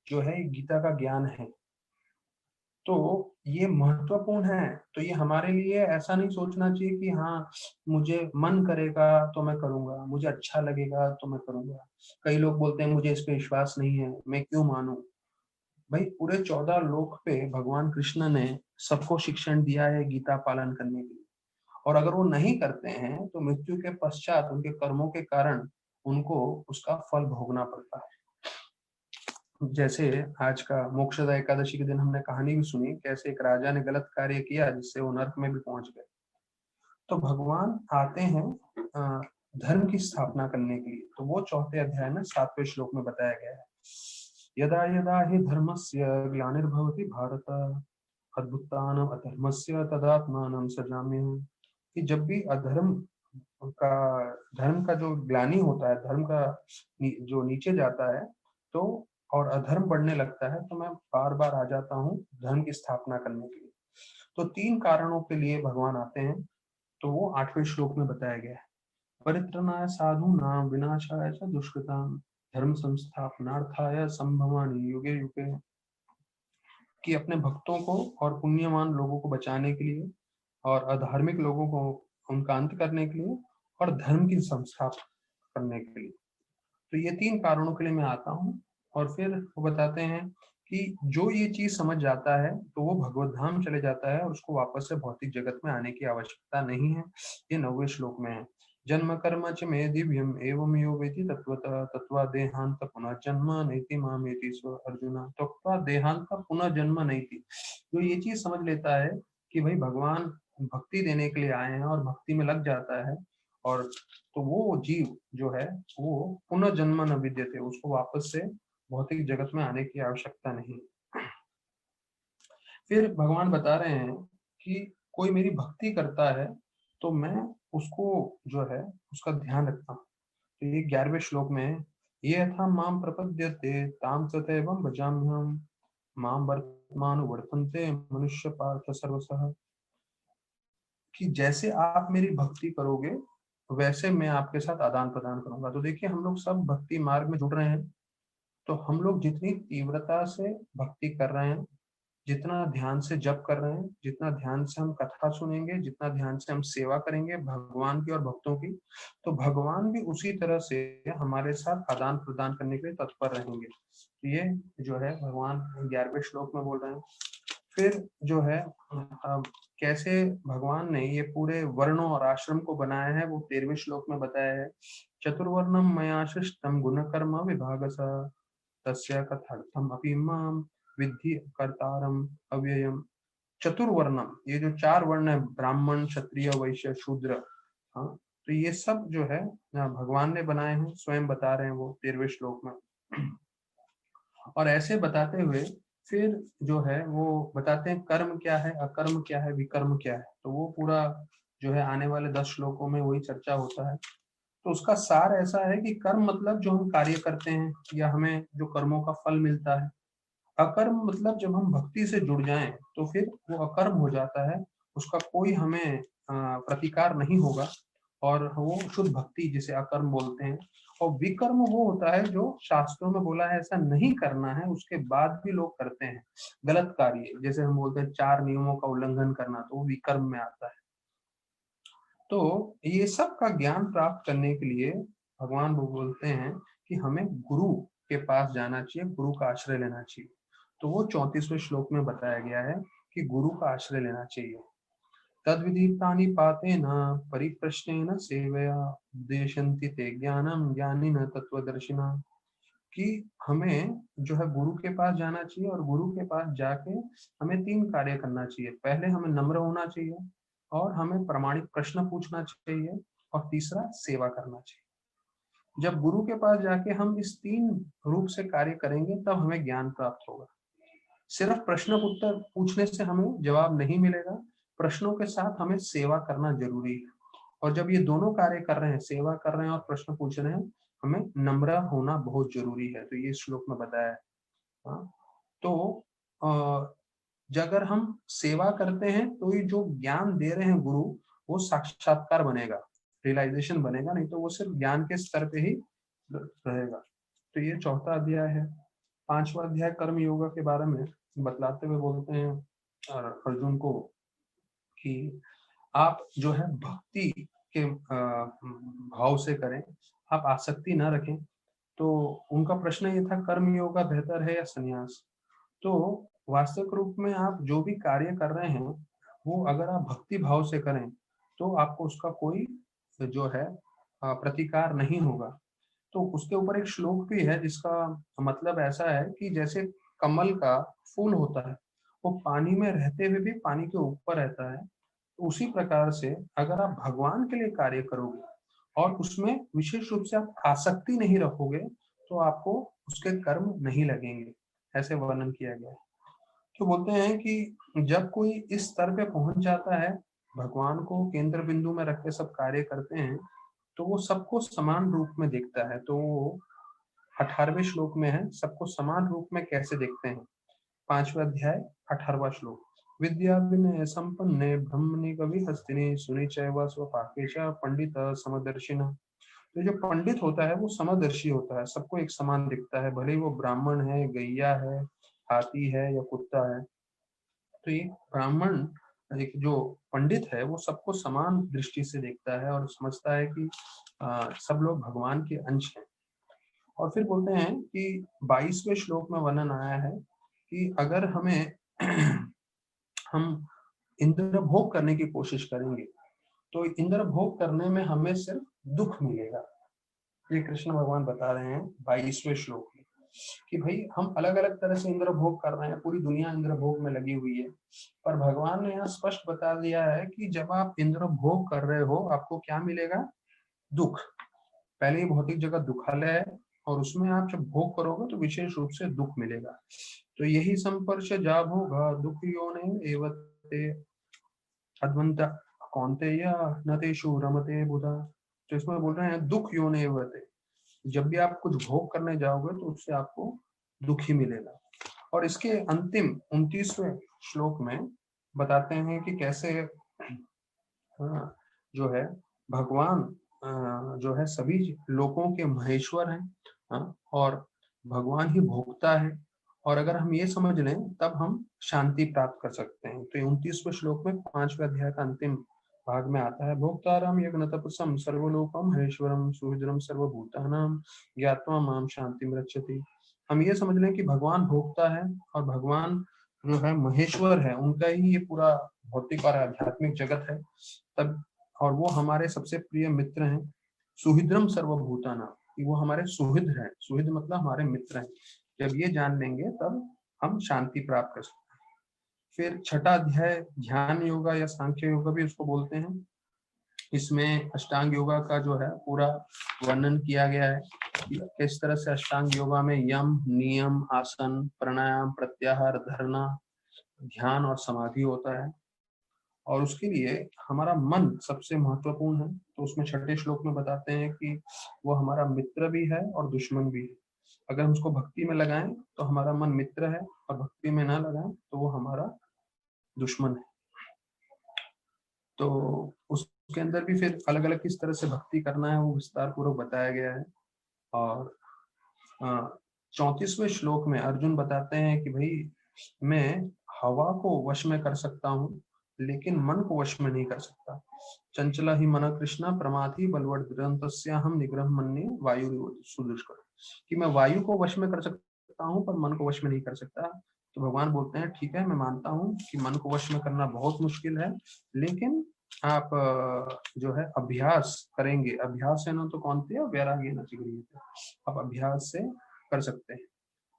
जो है गीता का ज्ञान है। तो ये महत्वपूर्ण है। तो ये हमारे लिए ऐसा नहीं सोचना चाहिए कि हाँ मुझे मन करेगा तो मैं करूंगा, मुझे अच्छा लगेगा तो मैं करूंगा। कई लोग बोलते हैं मुझे इस पे विश्वास नहीं है, मैं क्यों मानूं। भाई पूरे 14 लोक पे भगवान कृष्ण ने सबको शिक्षण दिया है गीता पालन करने के लिए, और अगर वो नहीं करते हैं तो मृत्यु के पश्चात उनके कर्मों के कारण उनको उसका फल भोगना पड़ता है। जैसे आज का मोक्षदा एकादशी के दिन हमने कहानी भी सुनी, कैसे एक राजा ने गलत कार्य किया जिससे वो नरक में भी पहुंच गए। तो भगवान आते हैं धर्म की स्थापना करने के लिए। तो वो चौथे अध्याय में 7वें श्लोक में बताया गया है, यदा यदा हि धर्मस्य ग्लानिर्भवति भारत अद्भुतानाम् अधर्मस्य तदात्मानं सृजाम्यहम्। कि जब भी का धर्म का जो ग्लानि होता है, धर्म का जो नीचे जाता है तो और अधर्म बढ़ने लगता है, तो मैं बार बार आ जाता हूँ धर्म की स्थापना करने के लिए। तो 3 कारणों के लिए भगवान आते हैं, तो वो 8वें श्लोक में बताया गया है, परित्रणाय साधूनां विनाशाय च दुष्कृतां धर्म संस्थापनार्थाय संभवामि युगे युगे। कि अपने भक्तों को और पुण्यवान लोगों को बचाने के लिए और अधार्मिक लोगों को उनका अंत करने के लिए और धर्म की संस्थापना करने के लिए। तो ये 3 कारणों के लिए मैं आता हूँ। और फिर वो बताते हैं कि जो ये चीज समझ जाता है तो वो भगवत धाम चले जाता है और उसको वापस से भौतिक जगत में आने की आवश्यकता नहीं है। ये 9वें श्लोक में है, जन्म कर्म च मे दिव्यम एवं यो वेति तत्वतः तत्वा देहांत पुनः जन्म नैति मामेति स्व अर्जुन। तत्वा देहांत पुनः जन्म नैति, जो ये चीज समझ लेता है कि भाई भगवान भक्ति देने के लिए आए हैं और भक्ति में लग जाता है, और तो वो जीव जो है वो पुनर्जन्म न विद्यते, उसको वापस से भौतिक जगत में आने की आवश्यकता नहीं। फिर भगवान बता रहे हैं कि कोई मेरी भक्ति करता है तो मैं उसको जो है उसका ध्यान रखता हूँ। तो ये 11वें श्लोक में है, ये यथा माम प्रपद्यते ताम तथैवं भजाम्यहम् माम वर्तमानुवर्तन्ते मनुष्य पार्थ सर्वशः। कि जैसे आप मेरी भक्ति करोगे वैसे मैं आपके साथ आदान प्रदान करूंगा। तो देखिए हम लोग सब भक्ति मार्ग में जुड़ रहे हैं, तो हम लोग जितनी तीव्रता से भक्ति कर रहे हैं, जितना ध्यान से जप कर रहे हैं, जितना ध्यान से हम कथा सुनेंगे, जितना ध्यान से हम सेवा करेंगे भगवान की और भक्तों की, तो भगवान भी उसी तरह से हमारे साथ आदान प्रदान करने के लिए तत्पर रहेंगे। तो ये जो है भगवान 11वें श्लोक में बोल रहे हैं। फिर जो है कैसे भगवान ने ये पूरे वर्णों और आश्रम को बनाया है वो 13वें श्लोक में बताया है, चतुर्वर्णम मया सृष्टम गुण कर्म विभागसा तस्य कथार्थम अपि माम विद्धि कर्तारम अव्ययम। चतुर्वर्णम, ये जो 4 वर्ण है, ब्राह्मण क्षत्रिय वैश्य शूद्र, हाँ, तो ये सब जो है भगवान ने बनाए हैं, स्वयं बता रहे हैं वो 13वें श्लोक में। और ऐसे बताते हुए फिर जो है वो बताते हैं कर्म क्या है, अकर्म क्या है, विकर्म क्या है। तो वो पूरा जो है आने वाले 10 श्लोकों में वही चर्चा होता है। तो उसका सार ऐसा है कि कर्म मतलब जो हम कार्य करते हैं या हमें जो कर्मों का फल मिलता है। अकर्म मतलब जब हम भक्ति से जुड़ जाएं तो फिर वो अकर्म हो जाता है, उसका कोई हमें प्रतिकार नहीं होगा, और वो शुद्ध भक्ति जिसे अकर्म बोलते हैं। और विकर्म वो होता है जो शास्त्रों में बोला है ऐसा नहीं करना है, उसके बाद भी लोग करते हैं गलत कार्य, जैसे हम बोलते हैं 4 नियमों का उल्लंघन करना, तो वो विकर्म में आता है। तो ये सब का ज्ञान प्राप्त करने के लिए भगवान वो बोलते हैं कि हमें गुरु के पास जाना चाहिए, गुरु का आश्रय लेना चाहिए। तो वो 34वें श्लोक में बताया गया है कि गुरु का आश्रय लेना चाहिए। तद्विदीप्तानि पातेन परिप्रश्नेन सेवया उपदेशन्ति ते ज्ञानम ज्ञानिनः तत्वदर्शिनः। कि हमें जो है गुरु के पास जाना चाहिए, और गुरु के पास जाके हमें 3 कार्य करना चाहिए। पहले हमें नम्र होना चाहिए, और हमें प्रामाणिक प्रश्न पूछना चाहिए, और तीसरा सेवा करना चाहिए। जब गुरु के पास जाके हम इस 3 रूप से कार्य करेंगे तब हमें ज्ञान प्राप्त होगा। सिर्फ प्रश्न उत्तर पूछने से हमें जवाब नहीं मिलेगा, प्रश्नों के साथ हमें सेवा करना जरूरी है। और जब ये दोनों कार्य कर रहे हैं, सेवा कर रहे हैं और प्रश्न पूछ रहे हैं, हमें नम्र होना बहुत जरूरी है। तो ये श्लोक में बताया है। हाँ, तो अगर हम सेवा करते हैं तो ये जो ज्ञान दे रहे हैं गुरु, वो साक्षात्कार बनेगा, रियलाइजेशन बनेगा, नहीं तो वो सिर्फ ज्ञान के स्तर पे ही रहेगा। तो ये चौथा अध्याय है। 5वां अध्याय कर्म योगा के बारे में बतलाते हुए बोलते हैं अर्जुन को कि आप जो है भक्ति के भाव से करें, आप आसक्ति ना रखें। तो उनका प्रश्न ये था, कर्म योगा बेहतर है या संन्यास? तो वास्तविक रूप में आप जो भी कार्य कर रहे हैं, वो अगर आप भक्ति भाव से करें तो आपको उसका कोई जो है प्रतिकार नहीं होगा। तो उसके ऊपर एक श्लोक भी है जिसका मतलब ऐसा है कि जैसे कमल का फूल होता है, वो पानी में रहते हुए भी पानी के ऊपर रहता है, तो उसी प्रकार से अगर आप भगवान के लिए कार्य करोगे और उसमें विशेष रूप से आप आसक्ति नहीं रखोगे, तो आपको उसके कर्म नहीं लगेंगे, ऐसे वर्णन किया गया है। तो बोलते हैं कि जब कोई इस स्तर पे पहुंच जाता है, भगवान को केंद्र बिंदु में रख के सब कार्य करते हैं, तो वो सबको समान रूप में देखता है। तो वो 18वें श्लोक में है, सबको समान रूप में कैसे देखते हैं। 5वां अध्याय 18वां श्लोक, विद्या विनय संपन्ने ब्रह्मणि कवि हस्तिनि सुनि चैव स्वपाकेश पंडित समदर्शिन। तो जो पंडित होता है वो समदर्शी होता है, सबको एक समान दिखता है, भले ही वो ब्राह्मण है, गैया है, हाथी है या कुत्ता है। तो ये ब्राह्मण, एक जो पंडित है, वो सबको समान दृष्टि से देखता है और समझता है कि सब लोग भगवान के अंश हैं। और फिर बोलते हैं कि 22वें श्लोक में वर्णन आया है कि अगर हमें हम इंद्र भोग करने की कोशिश करेंगे तो इंद्र भोग करने में हमें सिर्फ दुख मिलेगा। ये कृष्ण भगवान बता रहे हैं 22वें श्लोक में कि भाई हम अलग अलग तरह से इंद्र भोग कर रहे हैं, पूरी दुनिया इंद्र भोग में लगी हुई है, पर भगवान ने यहाँ स्पष्ट बता दिया है कि जब आप इंद्र भोग कर रहे हो आपको क्या मिलेगा? दुख। पहले ही भौतिक जगत दुखालय है, और उसमें आप जब भोग करोगे तो विशेष रूप से दुख मिलेगा। तो यही संपर्श जा भोगा दुख योने एवते अद्वंत कौन्तेय न तेषु रमते बुधा। तो इसमें बोल रहे हैं दुख योने एवते, जब भी आप कुछ भोग करने जाओगे तो उससे आपको दुख ही मिलेगा। और इसके अंतिम 29वें श्लोक में बताते हैं कि कैसे जो है भगवान जो है सभी लोकों के महेश्वर हैं, और भगवान ही भोगता है। और अगर हम ये समझ लें तब हम शांति प्राप्त कर सकते हैं। तो 29वें श्लोक में 5वें अध्याय का अंतिम भाग में आता है, भोक्तारम यज्ञ तपसम सर्वलोकम महेश्वरम सुहृदम सर्वभूतानां ज्ञात्वा माम शांतिम रक्षति। हम ये समझ लें कि भगवान भोगता है और भगवान जो है महेश्वर है, उनका ही ये पूरा भौतिक और आध्यात्मिक जगत है तब, और वो हमारे सबसे प्रिय मित्र हैं। सुहृदम सर्वभूताना, वो हमारे सुहृद हैं, सुहृद मतलब हमारे मित्र हैं। जब ये जान लेंगे तब हम शांति प्राप्त कर सकते हैं। फिर 6ठा अध्याय ध्यान योगा या सांख्य योगा भी उसको बोलते हैं। इसमें अष्टांग योगा का जो है पूरा वर्णन किया गया है, किस तरह से अष्टांग योगा में यम, नियम, आसन, प्राणायाम, प्रत्याहार, धारणा, ध्यान और समाधि होता है। और उसके लिए हमारा मन सबसे महत्वपूर्ण है। तो उसमें 6ठे श्लोक में बताते हैं कि वो हमारा मित्र भी है और दुश्मन भी है। अगर हम उसको भक्ति में लगाएं तो हमारा मन मित्र है, और भक्ति में ना लगाएं तो वो हमारा दुश्मन है। तो उसके अंदर भी फिर अलग अलग किस तरह से भक्ति करना है वो विस्तार पूर्वक बताया गया है। और 34वें श्लोक में अर्जुन बताते हैं कि भाई मैं हवा को वश में कर सकता हूँ लेकिन मन को वश में नहीं कर सकता। चंचला ही मन कृष्णा प्रमाथि बलवदृंतस्य हम निग्रह मन्ये वायु सुदुष्कर, कि मैं वायु को वश में कर सकता हूँ पर मन को वश में नहीं कर सकता। तो भगवान बोलते हैं ठीक है, मैं मानता हूँ कि मन को वश में करना बहुत मुश्किल है, लेकिन आप जो है अभ्यास करेंगे, अभ्यास है ना तो कौन थे वैराग्य न चिग्रियते, आप अभ्यास से कर सकते हैं।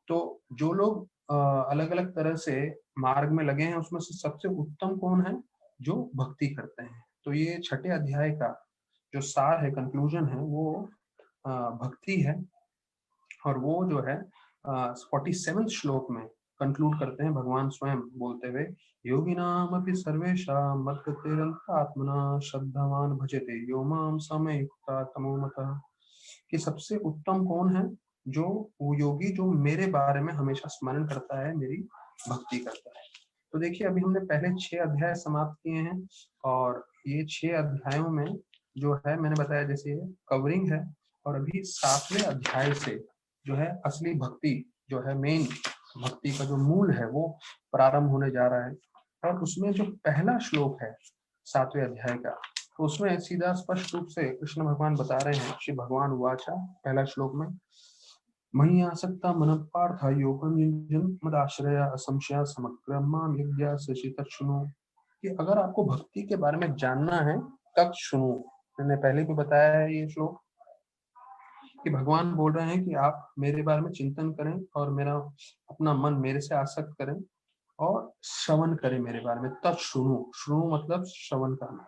तो जो लोग अलग अलग तरह से मार्ग में लगे हैं उसमें से सबसे उत्तम कौन है? जो भक्ति करते हैं। तो ये छठे अध्याय का जो सार है, कंक्लूजन है, वो भक्ति है। और वो जो है 47 श्लोक में कंक्लूड करते हैं भगवान स्वयं बोलते हुए, योगिनाम अपि सर्वेषां मद्गतिरन्तरात्मना श्रद्धावान भजते यो माम समयुक्ता तमो मतः। कि सबसे उत्तम कौन है? जो वो योगी जो मेरे बारे में हमेशा स्मरण करता है, मेरी भक्ति करता है। तो देखिए, अभी हमने पहले 6 अध्याय समाप्त किए हैं और ये 6 अध्यायों में जो है मैंने बताया जैसे कवरिंग है, और अभी 7वें अध्याय से जो है असली भक्ति जो है, मेन भक्ति का जो मूल है वो प्रारंभ होने जा रहा है। और उसमें जो पहला श्लोक है 7वें अध्याय का, तो उसमें सीधा स्पष्ट रूप से कृष्ण भगवान बता रहे हैं, श्री भगवान उवाचा, पहला श्लोक में, मयि आसक्ता मनः पार्थ योगं युञ्जन् मदाश्रया असंशया समग्र मां यज्ञास्यसि तच्छृणु। कि अगर आपको भक्ति के बारे में जानना है तब सुनो। मैंने पहले भी बताया है ये श्लोक कि भगवान बोल रहे हैं कि आप मेरे बारे में चिंतन करें और मेरा अपना मन मेरे से आसक्त करें और श्रवण करें मेरे बारे में, तब सुनो। सुनो मतलब श्रवण करना।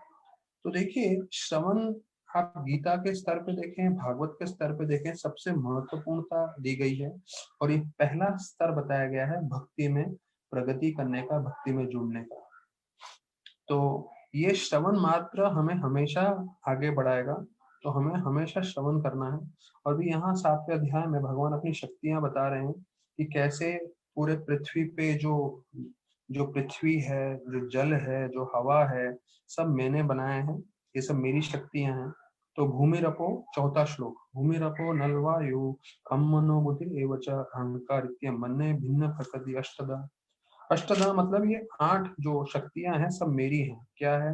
तो देखिए, श्रवण आप गीता के स्तर पे देखें, भागवत के स्तर पे देखें, सबसे महत्वपूर्णता दी गई है। और ये पहला स्तर बताया गया है भक्ति में प्रगति करने का, भक्ति में जुड़ने का। तो ये श्रवण मात्र हमें हमेशा आगे बढ़ाएगा, तो हमें हमेशा श्रवण करना है। और भी यहाँ 7वें अध्याय में भगवान अपनी शक्तियां बता रहे हैं कि कैसे पूरे पृथ्वी पे जो जो पृथ्वी है, जो जल है, जो हवा है, सब मैंने बनाए हैं, ये सब मेरी शक्तियां हैं। तो भूमिरपो, चौथा श्लोक, भूमिरपो नलवायु खम मनो बुद्धि एवच अहंकार मन्ने भिन्न प्रकृति अष्टदा। अष्टधा मतलब ये 8 जो शक्तियां हैं सब मेरी हैं। क्या है?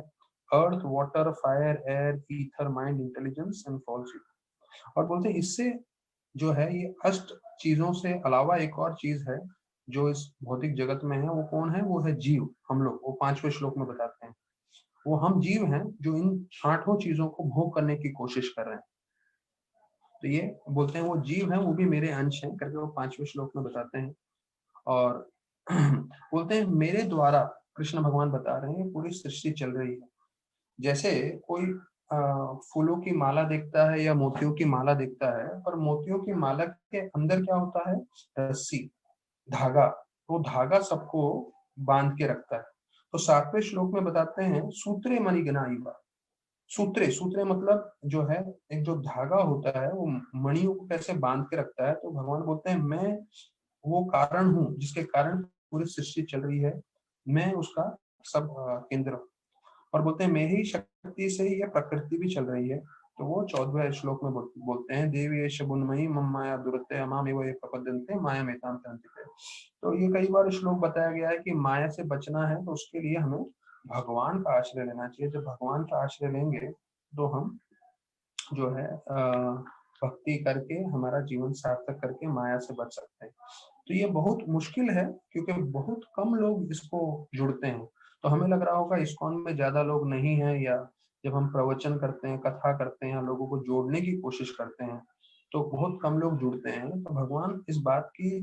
Earth, water, fire, air, ether, mind, intelligence and falsity. और बोलते हैं इससे जो है ये अष्ट चीजों से अलावा एक और चीज है जो इस भौतिक जगत में है। वो कौन है? वो है जीव, हम लोग। वो 5वें श्लोक में बताते हैं, वो हम जीव हैं जो इन 8 चीजों को भोग करने की कोशिश कर रहे हैं। तो ये बोलते हैं वो जीव हैं, वो भी मेरे अंश हैं करके वो 5वें श्लोक में बताते हैं। और बोलते हैं मेरे द्वारा, कृष्ण भगवान बता रहे हैं, पूरी सृष्टि चल रही है। जैसे कोई फूलों की माला देखता है या मोतियों की माला देखता है, पर मोतियों की माला के अंदर क्या होता है? रस्सी, धागा। वो धागा सबको बांध के रखता है। तो 7वें श्लोक में बताते हैं, सूत्रे मणिगणा। सूत्रे, सूत्रे मतलब जो है एक जो धागा होता है वो मणियों को कैसे बांध के रखता है। तो भगवान बोलते हैं मैं वो कारण हूँ जिसके कारण पूरी सृष्टि चल रही है, मैं उसका सब केंद्र हूँ। और बोलते हैं मेरी शक्ति से ही ये प्रकृति भी चल रही है। तो वो 14वें श्लोक में बोलते हैं, देवी एष गुणमयी मम माया दुरते अमामेव ये प्रपद्यन्ते माया मेताम तंत्रिते। तो ये कई बार श्लोक बताया गया है कि माया से बचना है तो उसके लिए हमें भगवान का आश्रय लेना चाहिए। जब भगवान का आश्रय लेंगे तो हम जो है भक्ति करके हमारा जीवन सार्थक करके माया से बच सकते हैं। तो ये बहुत मुश्किल है क्योंकि बहुत कम लोग इसको जुड़ते हैं। तो हमें लग रहा होगा इस्कॉन में ज्यादा लोग नहीं है, या जब हम प्रवचन करते हैं, कथा करते हैं, लोगों को जोड़ने की कोशिश करते हैं तो बहुत कम लोग जुड़ते हैं। तो भगवान इस बात की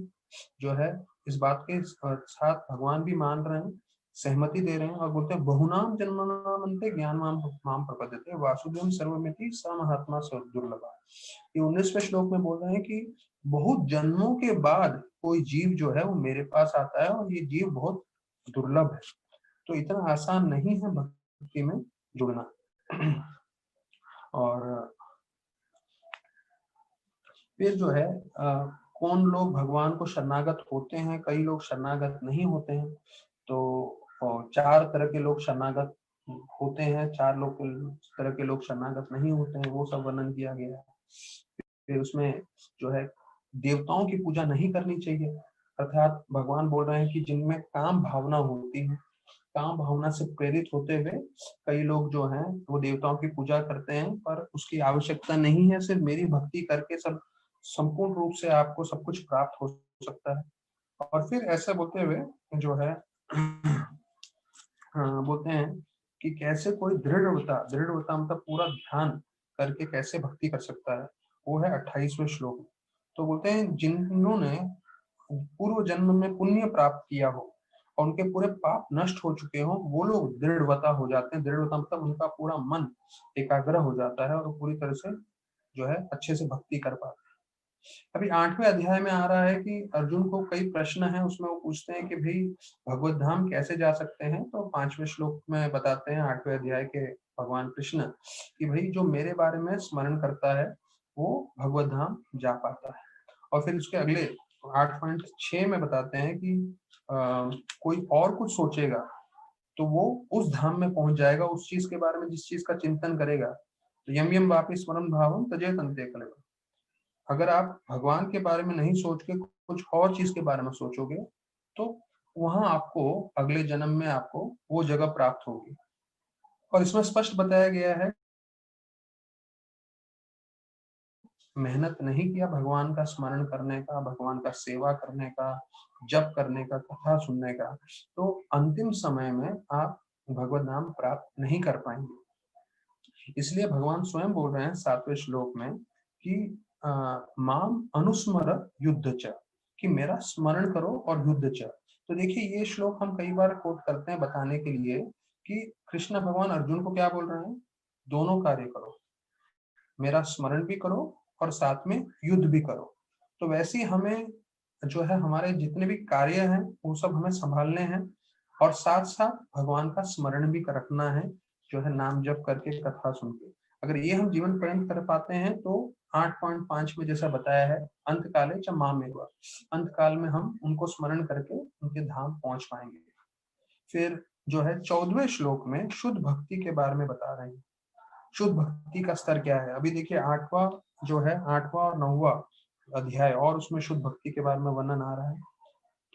जो है, इस बात के साथ भगवान भी मान रहे हैं, सहमति दे रहे हैं और बोलते हैं बहुनाम जन्मनाम अंते ज्ञान माम प्रपद्यते वासुदेव सर्वमिति स महात्मा दुर्लभ। ये 19वें श्लोक में बोल रहे हैं कि बहुत जन्मों के बाद कोई जीव जो है वो मेरे पास आता है और ये जीव बहुत दुर्लभ है। तो इतना आसान नहीं है भक्ति में जुड़ना। और फिर जो है कौन लोग भगवान को शरणागत होते हैं? कई लोग शरणागत नहीं होते हैं। तो 4 तरह के लोग शरणागत होते हैं, 4 लोग तरह के लोग शरणागत नहीं होते हैं, वो सब वर्णन किया गया है। फिर उसमें जो है देवताओं की पूजा नहीं करनी चाहिए, अर्थात भगवान बोल रहे हैं कि जिनमें काम भावना होती है, काम भावना से प्रेरित होते हुए कई लोग जो हैं वो देवताओं की पूजा करते हैं, पर उसकी आवश्यकता नहीं है। सिर्फ मेरी भक्ति करके सब संपूर्ण रूप से आपको सब कुछ प्राप्त हो सकता है। और फिर ऐसा बोलते हुए जो है हाँ, बोलते हैं कि कैसे कोई दृढ़ मतलब पूरा ध्यान करके कैसे भक्ति कर सकता है, वो है 28वें श्लोक। तो बोलते हैं जिन्होंने पूर्व जन्म में पुण्य प्राप्त किया हो और उनके पूरे पाप नष्ट हो चुके हों, वो लोग दृढ़वता हो जाते हैं। दृढ़वता मतलब उनका पूरा मन एकाग्र हो जाता है और पूरी तरह से जो है अच्छे से भक्ति कर पाते हैं। अभी 8वें अध्याय में आ रहा है कि अर्जुन को कई प्रश्न हैं, उसमें वो पूछते हैं कि भाई भगवत धाम कैसे जा सकते हैं। तो 5वें श्लोक में बताते हैं 8वें अध्याय के भगवान कृष्ण कि भाई जो मेरे बारे में स्मरण करता है वो भगवत धाम जा पाता है। और फिर उसके अगले 8.6 में बताते हैं कि कोई और कुछ सोचेगा तो वो उस धाम में पहुंच जाएगा, उस चीज के बारे में जिस चीज का चिंतन करेगा। तो यम यम वापि स्मरण भावम तजेत अंते कलेवरम। अगर आप भगवान के बारे में नहीं सोच के कुछ और चीज के बारे में सोचोगे तो वहां आपको अगले जन्म में आपको वो जगह प्राप्त होगी। और इसमें स्पष्ट बताया गया है मेहनत नहीं किया भगवान का स्मरण करने का, भगवान का सेवा करने का, जप करने का, कथा सुनने का, तो अंतिम समय में आप भगवत नाम प्राप्त नहीं कर पाएंगे। इसलिए भगवान स्वयं बोल रहे हैं 7वें श्लोक में कि माम अनुस्मर युद्ध च, कि मेरा स्मरण करो और युद्ध च। तो देखिए ये श्लोक हम कई बार कोट करते हैं बताने के लिए कि कृष्ण भगवान अर्जुन को क्या बोल रहे हैं, दोनों कार्य करो, मेरा स्मरण भी करो और साथ में युद्ध भी करो। तो वैसे ही हमें जो है हमारे जितने भी कार्य हैं वो सब हमें संभालने हैं और साथ साथ भगवान का स्मरण भी रखना है, जो है नाम जप करके, कथा सुन के। अगर ये हम जीवन पर्यंत कर पाते हैं तो 8.5 में जैसा बताया है अंत काले च मामेव, अंत काल में हम उनको स्मरण करके उनके धाम पहुंच पाएंगे। फिर जो है 14वें श्लोक में शुद्ध भक्ति के बारे में बता रहे हैं। शुद्ध भक्ति का स्तर क्या है, अभी देखिए 8वां जो है 8वां और 9वां अध्याय और उसमें शुद्ध भक्ति के बारे में वर्णन आ रहा है।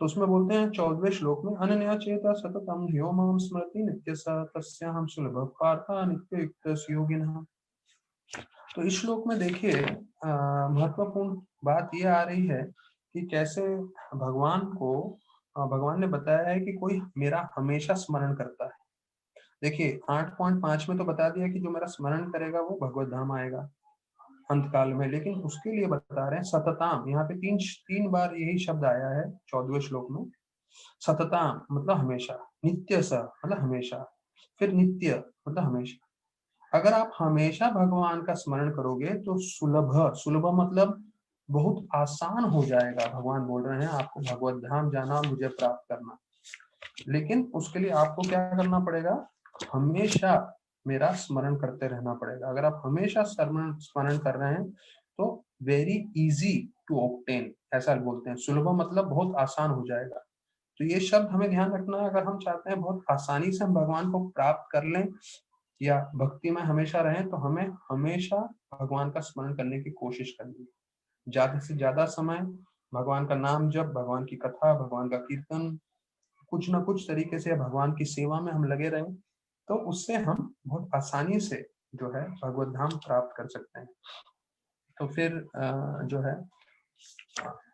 तो उसमें बोलते हैं 14वें श्लोक में अनन्या चेता सततम ह्यो माम स्मरति नित्य स तस्याहं सुलभ पार्था नित्य युक्तस्य योगिनः। तो इस श्लोक में देखिए महत्वपूर्ण बात यह आ रही है कि कैसे भगवान को भगवान ने बताया है कि कोई मेरा हमेशा स्मरण करता है। देखिए 8.5 में तो बता दिया कि जो मेरा स्मरण करेगा वो भगवत धाम आएगा अंत काल में, लेकिन उसके लिए बता रहे हैं सतताम। यहाँ पे तीन बार यही शब्द आया है 14वें श्लोक में। सतताम मतलब हमेशा, नित्य स मतलब हमेशा, फिर नित्य मतलब हमेशा। अगर आप हमेशा भगवान का स्मरण करोगे तो सुलभ, सुलभ मतलब बहुत आसान हो जाएगा। भगवान बोल रहे हैं आपको भगवत धाम जाना, मुझे प्राप्त करना, लेकिन उसके लिए आपको क्या करना पड़ेगा, हमेशा मेरा स्मरण करते रहना पड़ेगा। अगर आप हमेशा स्मरण कर रहे हैं तो वेरी इजी टू ऑब्टेन, ऐसा बोलते हैं। सुलभ मतलब बहुत आसान हो जाएगा। तो ये शब्द हमें ध्यान रखना है। अगर हम चाहते हैं बहुत आसानी से हम भगवान को प्राप्त कर लें या भक्ति में हमेशा रहें तो हमें हमेशा भगवान का स्मरण करने की कोशिश करनी है। ज्यादा से ज्यादा समय भगवान का नाम जप, भगवान की कथा, भगवान का कीर्तन, कुछ ना कुछ तरीके से भगवान की सेवा में हम लगे रहें तो उससे हम बहुत आसानी से जो है भगवत धाम प्राप्त कर सकते हैं। तो फिर जो है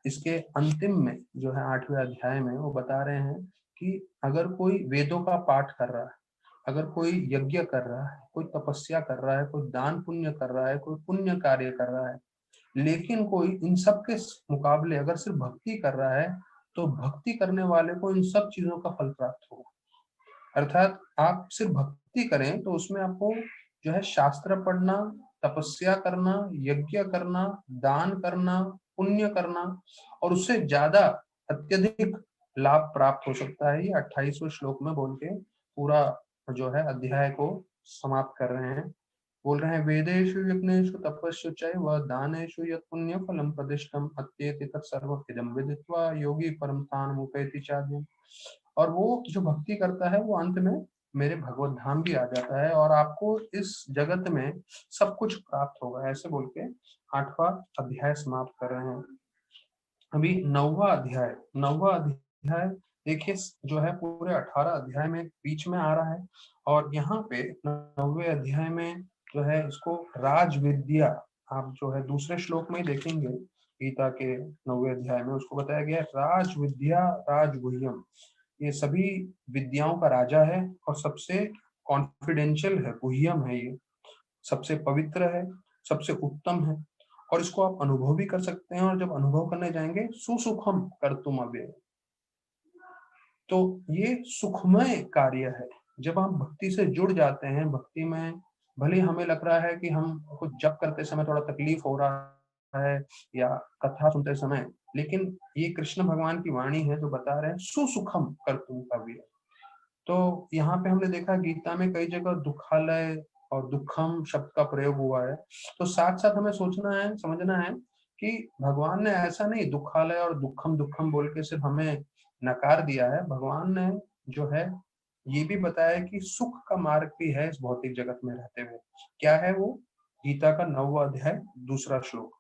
इसके अंतिम में जो है 8वें अध्याय में वो बता रहे हैं कि अगर कोई वेदों का पाठ कर रहा है, अगर कोई यज्ञ कर रहा है, कोई तपस्या कर रहा है, कोई दान पुण्य कर रहा है, कोई पुण्य कार्य कर रहा है, लेकिन कोई इन सब के मुकाबले अगर सिर्फ भक्ति कर रहा है तो भक्ति करने वाले को इन सब चीजों का फल प्राप्त होगा। अर्थात आप सिर्फ भक्ति करें तो उसमें आपको जो है शास्त्र पढ़ना, तपस्या करना, यज्ञ करना, दान करना, पुण्य करना और उससे ज्यादा अत्यधिक लाभ प्राप्त हो सकता है। ये 28वें श्लोक में बोल के पूरा जो है अध्याय को समाप्त कर रहे हैं। बोल रहे हैं वेदेषु यज्ञेषु तपस्सु चैव दानेषु यत् पुण्य फलम प्रतिष्ठम अत्येति तत्सर्वम् इदं विदित्वा योगी परम स्थानमुपैति चाद्यम्। और वो जो भक्ति करता है वो अंत में मेरे भगवत धाम भी आ जाता है और आपको इस जगत में सब कुछ प्राप्त होगा, ऐसे बोल के 8वां अध्याय समाप्त कर रहे हैं। अभी 9वां अध्याय देखिए जो है पूरे 18 अध्याय में बीच में आ रहा है और यहाँ पे 9वें अध्याय में जो है इसको राज विद्या, आप जो है दूसरे श्लोक में देखेंगे गीता के 9वें अध्याय में उसको बताया गया है राज विद्या राज गुह्यम। ये सभी विद्याओं का राजा है और सबसे कॉन्फिडेंशियल है, गुह्यम है, ये सबसे पवित्र है, सबसे उत्तम है और इसको आप अनुभव भी कर सकते हैं। और जब अनुभव करने जाएंगे सुसुखम कर्तुम अव्यय, तो ये सुखमय कार्य है। जब हम भक्ति से जुड़ जाते हैं, भक्ति में भले हमें लग रहा है कि हम कुछ जप करते समय थोड़ा तकलीफ हो रहा है या कथा सुनते समय, लेकिन ये कृष्ण भगवान की वाणी है जो बता रहे हैं सुसुखम कर्तुम काव्य। तो यहाँ पे हमने देखा गीता में कई जगह दुखालय और दुखम शब्द का प्रयोग हुआ है। तो साथ साथ हमें सोचना है, समझना है कि भगवान ने ऐसा नहीं दुखालय और दुखम दुखम बोल के सिर्फ हमें नकार दिया है। भगवान ने जो है ये भी बताया कि सुख का मार्ग भी है इस भौतिक जगत में रहते हुए। क्या है वो? गीता का 9वां अध्याय 2 श्लोक,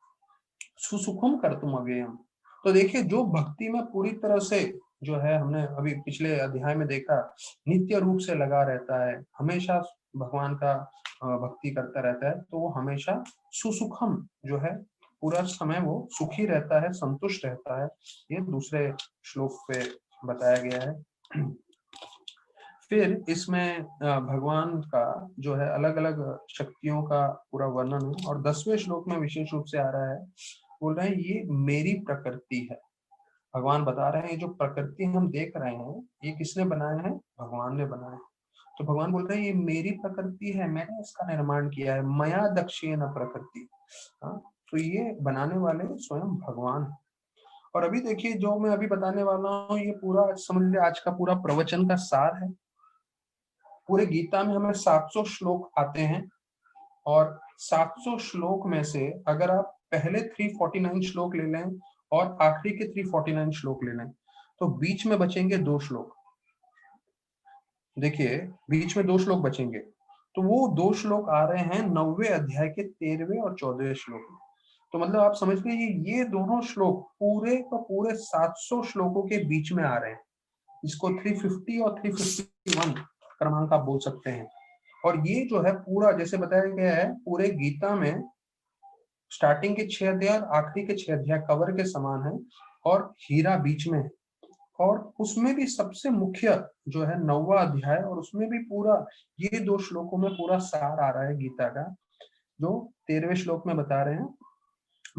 सुसुखम कर्तुम अव्ययम। तो देखिए जो भक्ति में पूरी तरह से जो है, हमने अभी पिछले अध्याय में देखा, नित्य रूप से लगा रहता है, हमेशा भगवान का भक्ति करता रहता है, तो वो हमेशा सुसुखम जो है पूरा समय वो सुखी रहता है, संतुष्ट रहता है। ये दूसरे श्लोक पे बताया गया है। फिर इसमें भगवान का जो है अलग अलग शक्तियों का पूरा वर्णन है, और 10वें श्लोक में विशेष रूप से आ रहा है, बोल रहे हैं ये मेरी प्रकृति है। भगवान बता रहे हैं ये जो प्रकृति हम देख रहे हैं ये किसने बनाया है? भगवान ने बनाया है। तो भगवान बोल रहे हैं ये मेरी प्रकृति है, मैंने इसका निर्माण किया है, मया दक्षेण प्रकृति। हाँ, तो ये बनाने वाले स्वयं भगवान है। और अभी देखिए जो मैं अभी बताने वाला हूँ ये पूरा समझ लीजिए आज का पूरा प्रवचन का सार है। पूरे गीता में हमें 700 श्लोक आते हैं, और 700 श्लोक में से अगर आप पहले 349 श्लोक ले लें और आखिरी के 349 श्लोक ले लें, तो बीच में बचेंगे 2 श्लोक। देखिए बीच में 2 श्लोक बचेंगे, तो वो 2 श्लोक आ रहे हैं 9वें अध्याय के 13वें और 14वें श्लोक में। तो मतलब आप समझ लीजिए ये दोनों श्लोक पूरे का पूरे 700 श्लोकों के बीच में आ रहे हैं। इसको 350 और 351 क्रमांक आप बोल सकते हैं। और ये जो है पूरा जैसे बताया गया है पूरे गीता में स्टार्टिंग के 6 अध्याय और आखिरी के 6 अध्याय कवर के समान है, और हीरा बीच में है। और उसमें भी सबसे मुख्य जो है 9वां अध्याय, और उसमें भी पूरा ये 2 श्लोकों में पूरा सार आ रहा है गीता का, जो 13वें श्लोक में बता रहे हैं,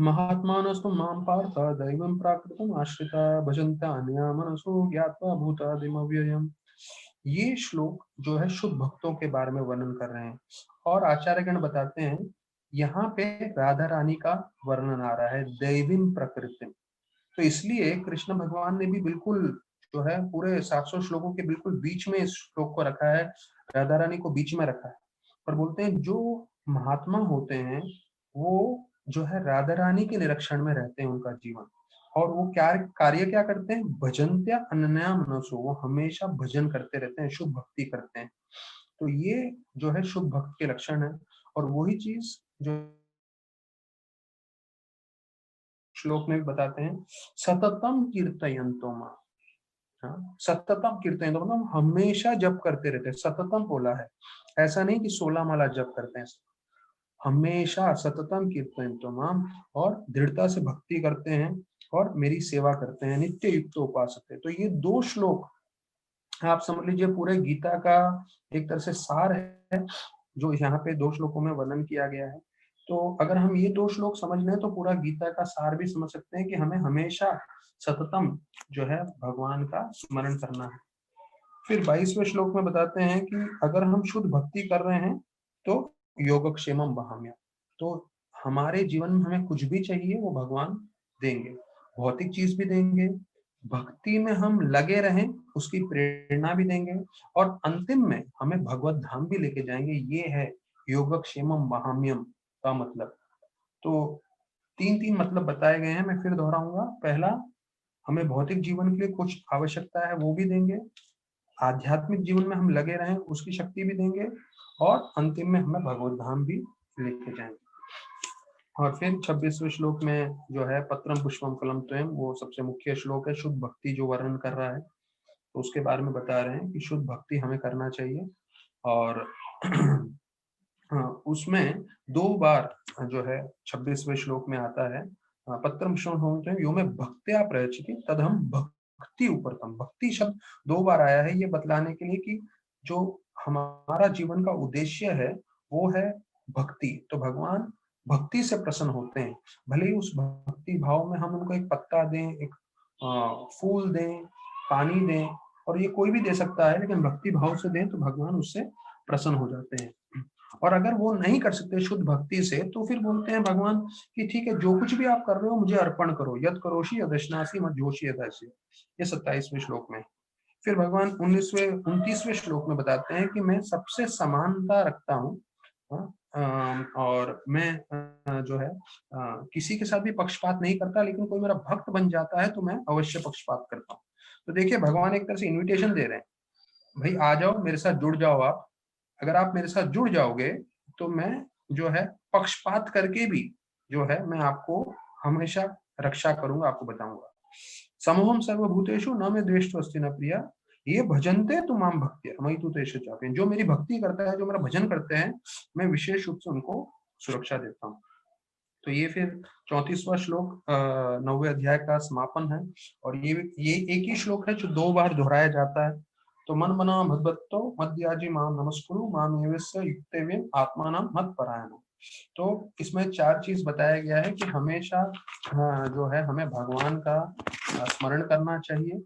महात्मानस्तु मां पार्थ दैवं प्राकृतम् आश्रिता भजन्ते अन्या मनसो ज्ञात्वा भूतादिम अव्ययम्। ये श्लोक जो है शुद्ध भक्तों के बारे में वर्णन कर रहे हैं। और आचार्यगण बताते हैं यहाँ पे राधा रानी का वर्णन आ रहा है, दैवीं प्रकृति। तो इसलिए कृष्ण भगवान ने भी बिल्कुल जो है पूरे 700 श्लोकों के बिल्कुल बीच में इस श्लोक को रखा है, राधा रानी को बीच में रखा है। और बोलते हैं जो महात्मा होते हैं वो जो है राधा रानी के निरीक्षण में रहते हैं उनका जीवन, और वो क्या कार्य क्या करते हैं? भजन्त्या अनन्या मनसो, वो हमेशा भजन करते रहते हैं, शुभ भक्ति करते हैं। तो ये जो है शुभ भक्त के लक्षण है। और वही चीज जो श्लोक में भी बताते हैं, सततम कीर्तयन्तो मां। हाँ, सततम कीर्तन तो मतलब हमेशा जप करते रहते हैं, सततम बोला है, ऐसा नहीं कि 16 माला जप करते हैं, हमेशा सततम कीर्तन तो माम, और दृढ़ता से भक्ति करते हैं और मेरी सेवा करते हैं, नित्य युक्त उपासक है। तो ये 2 श्लोक आप समझ लीजिए पूरे गीता का एक तरह से सार है जो यहाँ पे 2 श्लोकों में वर्णन किया गया है। तो अगर हम ये 2 श्लोक समझ लें तो पूरा गीता का सार भी समझ सकते हैं कि हमें हमेशा सततम जो है भगवान का स्मरण करना है। फिर 22वें श्लोक में बताते हैं कि अगर हम शुद्ध भक्ति कर रहे हैं तो योगक्षेमम वहाम्य, तो हमारे जीवन में हमें कुछ भी चाहिए वो भगवान देंगे, भौतिक चीज भी देंगे, भक्ति में हम लगे रहें उसकी प्रेरणा भी देंगे, और अंतिम में हमें भगवत धाम भी लेके जाएंगे। ये है योगक्षेमम वहाम्यम का मतलब। तो 3 मतलब बताए गए हैं, मैं फिर दोहराऊंगा। पहला, हमें भौतिक जीवन के लिए कुछ आवश्यकता है वो भी देंगे, आध्यात्मिक जीवन में हम लगे रहें उसकी शक्ति भी देंगे, और अंतिम में हमें भगवत धाम भी लेके जाएंगे। और फिर 26वें श्लोक में जो है पत्रम पुष्पम फलम त्वयं, वो सबसे मुख्य श्लोक है, शुद्ध भक्ति जो वर्णन कर रहा है, तो उसके बारे में बता रहे हैं कि शुद्ध भक्ति हमें करना चाहिए। और उसमें 2 बार जो है 26वें श्लोक में आता है, पत्रम पुष्पम यो में भक्त्या प्रयच्छति तदहम भक्ति उपरतम। भक्ति शब्द 2 बार आया है ये बतलाने के लिए कि जो हमारा जीवन का उद्देश्य है वो है भक्ति। तो भगवान भक्ति से प्रसन्न होते हैं, भले ही उस भक्ति भाव में हम उनको एक पत्ता दें, एक फूल दें, पानी दें, और ये कोई भी दे सकता है, लेकिन भक्ति भाव से दें तो भगवान उससे प्रसन्न हो जाते हैं। और अगर वो नहीं कर सकते शुद्ध भक्ति से, तो फिर बोलते हैं भगवान कि ठीक है, जो कुछ भी आप कर रहे हो मुझे अर्पण करो, यद करोषि यदश्नासि मत जोशी यदसि, ये 27वें श्लोक में। फिर भगवान 29वें श्लोक में बताते हैं कि मैं सबसे समानता रखता हूँ, और मैं जो है किसी के साथ भी पक्षपात नहीं करता, लेकिन कोई मेरा भक्त बन जाता है तो मैं अवश्य पक्षपात करता हूँ। तो देखिए, भगवान एक तरह से इन्विटेशन दे रहे हैं, भाई आ जाओ, मेरे साथ जुड़ जाओ आप। अगर आप मेरे साथ जुड़ जाओगे तो मैं जो है पक्षपात करके भी जो है मैं आपको हमेशा रक्षा करूंगा, आपको बताऊंगा। समूहम सर्वभूतेषु न मे द्वेष्टो अस्ति न प्रिया, ये भजनते तु माम भक्त्या मयि तु तेषु चापि। जो मेरी भक्ति करता है, जो मेरा भजन करते हैं, मैं विशेष रूप से उनको सुरक्षा देता हूँ। तो ये फिर 34वां श्लोक 9वें अध्याय का समापन है। और ये एक ही श्लोक है जो 2 बार दोहराया जाता है। तो मन मना मद्भक्तो मद्याजी माम नमस्कुरु माम एवस्य युक्तेव्यम आत्मानं मत्परायणम्। तो इसमें 4 चीज बताया गया है कि हमेशा जो है हमें भगवान का स्मरण करना चाहिए,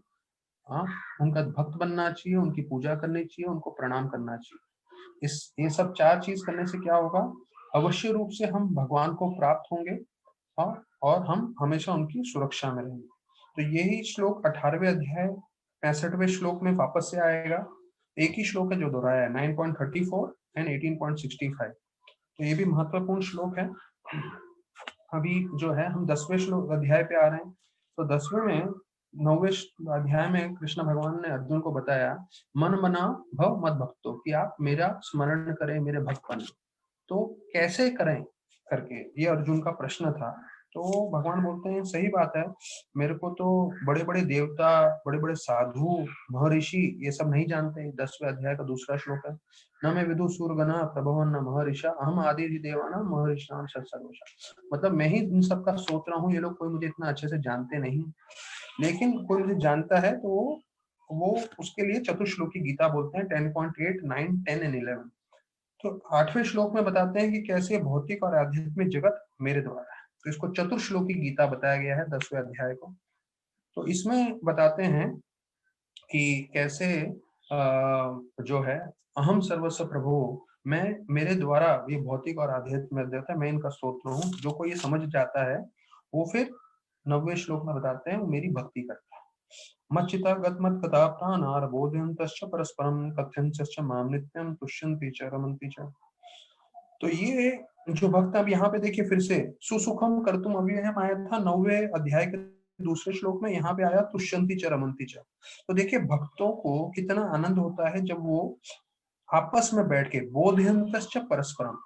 हाँ, उनका भक्त बनना चाहिए, उनकी पूजा करनी चाहिए, उनको प्रणाम करना चाहिए। ये सब 4 चीज करने से क्या होगा, अवश्य रूप से हम भगवान को प्राप्त होंगे, हाँ, और हम हमेशा उनकी सुरक्षा में रहेंगे। तो यही श्लोक 18वें अध्याय 65वें श्लोक में वापस से आएगा। एक ही श्लोक है जो दोहराया है, 9.34 एंड 18.65। तो ये भी महत्वपूर्ण श्लोक है। अभी जो है हम 10वें श्लोक अध्याय पे आ रहे हैं। तो 10वें में 9वें अध्याय में कृष्ण भगवान ने अर्जुन को बताया, मन मना भव मद भक्तो, कि आप मेरा स्मरण करें, मेरे भक्त बने। तो कैसे करें करके ये अर्जुन का प्रश्न था। तो भगवान बोलते हैं सही बात है, मेरे को तो बड़े बड़े देवता, बड़े बड़े साधु, महर्षि ये सब नहीं जानते। 10वें अध्याय का दूसरा श्लोक है, न मैं विदु सूरगना प्रभवन न महर्षा अहम आदि देवाना महर्षिणाम सर्वशा। मतलब मैं ही इन सब का सोच रहा हूँ, ये लोग कोई मुझे इतना अच्छे से जानते नहीं, लेकिन कोई मुझे जानता है तो वो उसके लिए चतुश्लोकी गीता बोलते हैं, 10.8, 9, 10 एंड 11। तो 8वें श्लोक में बताते हैं कि कैसे भौतिक और आध्यात्मिक जगत मेरे द्वारा है। तो इसको चतुर्श्लोकी गीता बताया गया है 10वें अध्याय को। तो इसमें बताते हैं कि कैसे जो है अहम सर्वस्व प्रभु, मैं, मेरे द्वारा ये भौतिक और आध्यात्मिक जगत है, मैं इनका स्रोत हूँ। जो कोई ये समझ जाता है वो फिर 9वें श्लोक में बताते हैं वो मेरी भक्ति करता है। मच्चिता गतमत कथा प्राणार बोधयन्तश्च परस्परम कथयन्तश्च माम नित्यं तुष्यन्ति च रमन्ति च। तो ये जो भक्त, अब यहाँ पे देखिए फिर से सुसुखम कर्तुम अव्ययम आया था 9वें अध्याय के दूसरे श्लोक में, यहाँ पे आया तुष्यन्ति च रमन्ति च। तो देखिए भक्तों को कितना आनंद होता है जब वो आपस में बैठ के बोधयन्तश्च परस्परम।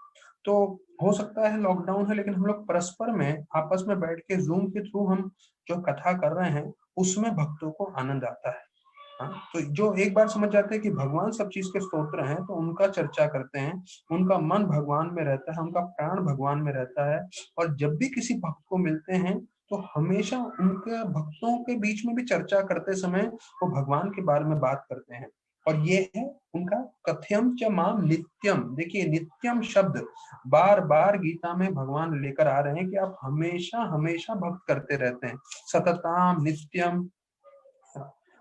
तो हो सकता है लॉकडाउन है, लेकिन हम लोग परस्पर में आपस में बैठ के जूम के थ्रू हम जो कथा कर रहे हैं उसमें भक्तों को आनंद आता है। हाँ, तो जो एक बार समझ जाते हैं कि भगवान सब चीज के स्तोत्र हैं, तो उनका चर्चा करते हैं, उनका मन भगवान में रहता है, उनका प्राण भगवान में रहता है। और जब भी किसी भक्त को मिलते हैं तो हमेशा उनके भक्तों के बीच में भी चर्चा करते समय वो भगवान के बारे में बात करते हैं। और ये है उनका कथ्यम च माम नित्यम। देखिए नित्यम शब्द बार बार गीता में भगवान लेकर आ रहे हैं कि आप हमेशा हमेशा भक्त करते रहते हैं, सतताम नित्यम।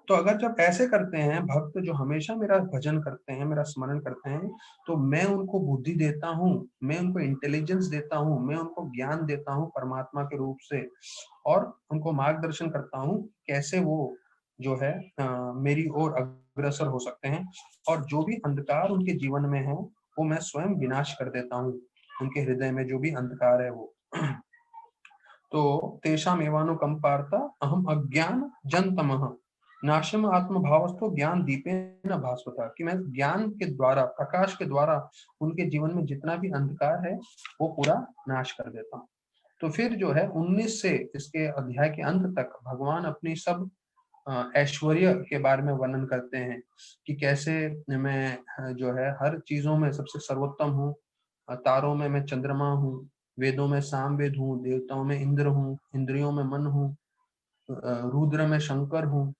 तो अगर जब ऐसे करते हैं भक्त, जो हमेशा मेरा भजन करते हैं, मेरा स्मरण करते हैं, तो मैं उनको बुद्धि देता हूँ, मैं उनको इंटेलिजेंस देता हूँ, मैं उनको ज्ञान देता हूँ परमात्मा के रूप से, और उनको मार्गदर्शन करता हूँ कैसे वो जो है मेरी ओर अग्रसर हो सकते हैं। और जो भी अंधकार उनके जीवन में है वो मैं स्वयं विनाश कर देता हूँ, उनके हृदय में जो भी अंधकार है वो। तो तेषाम एवानुकंपार्थ अहम अज्ञान जन्तमः नाशम आत्म भावस्तु ज्ञान दीपेन भास्वता, कि मैं ज्ञान के द्वारा, प्रकाश के द्वारा उनके जीवन में जितना भी अंधकार है वो पूरा नाश कर देता हूँ। तो फिर जो है 19 से इसके अध्याय के अंत तक भगवान अपनी सब ऐश्वर्य के बारे में वर्णन करते हैं कि कैसे मैं जो है हर चीजों में सबसे सर्वोत्तम हूँ। तारों में मैं चंद्रमा हूँ, वेदों में सामवेद हूँ, देवताओं में इंद्र हूँ, इंद्रियों में मन हूँ, रुद्र में शंकर हूँ।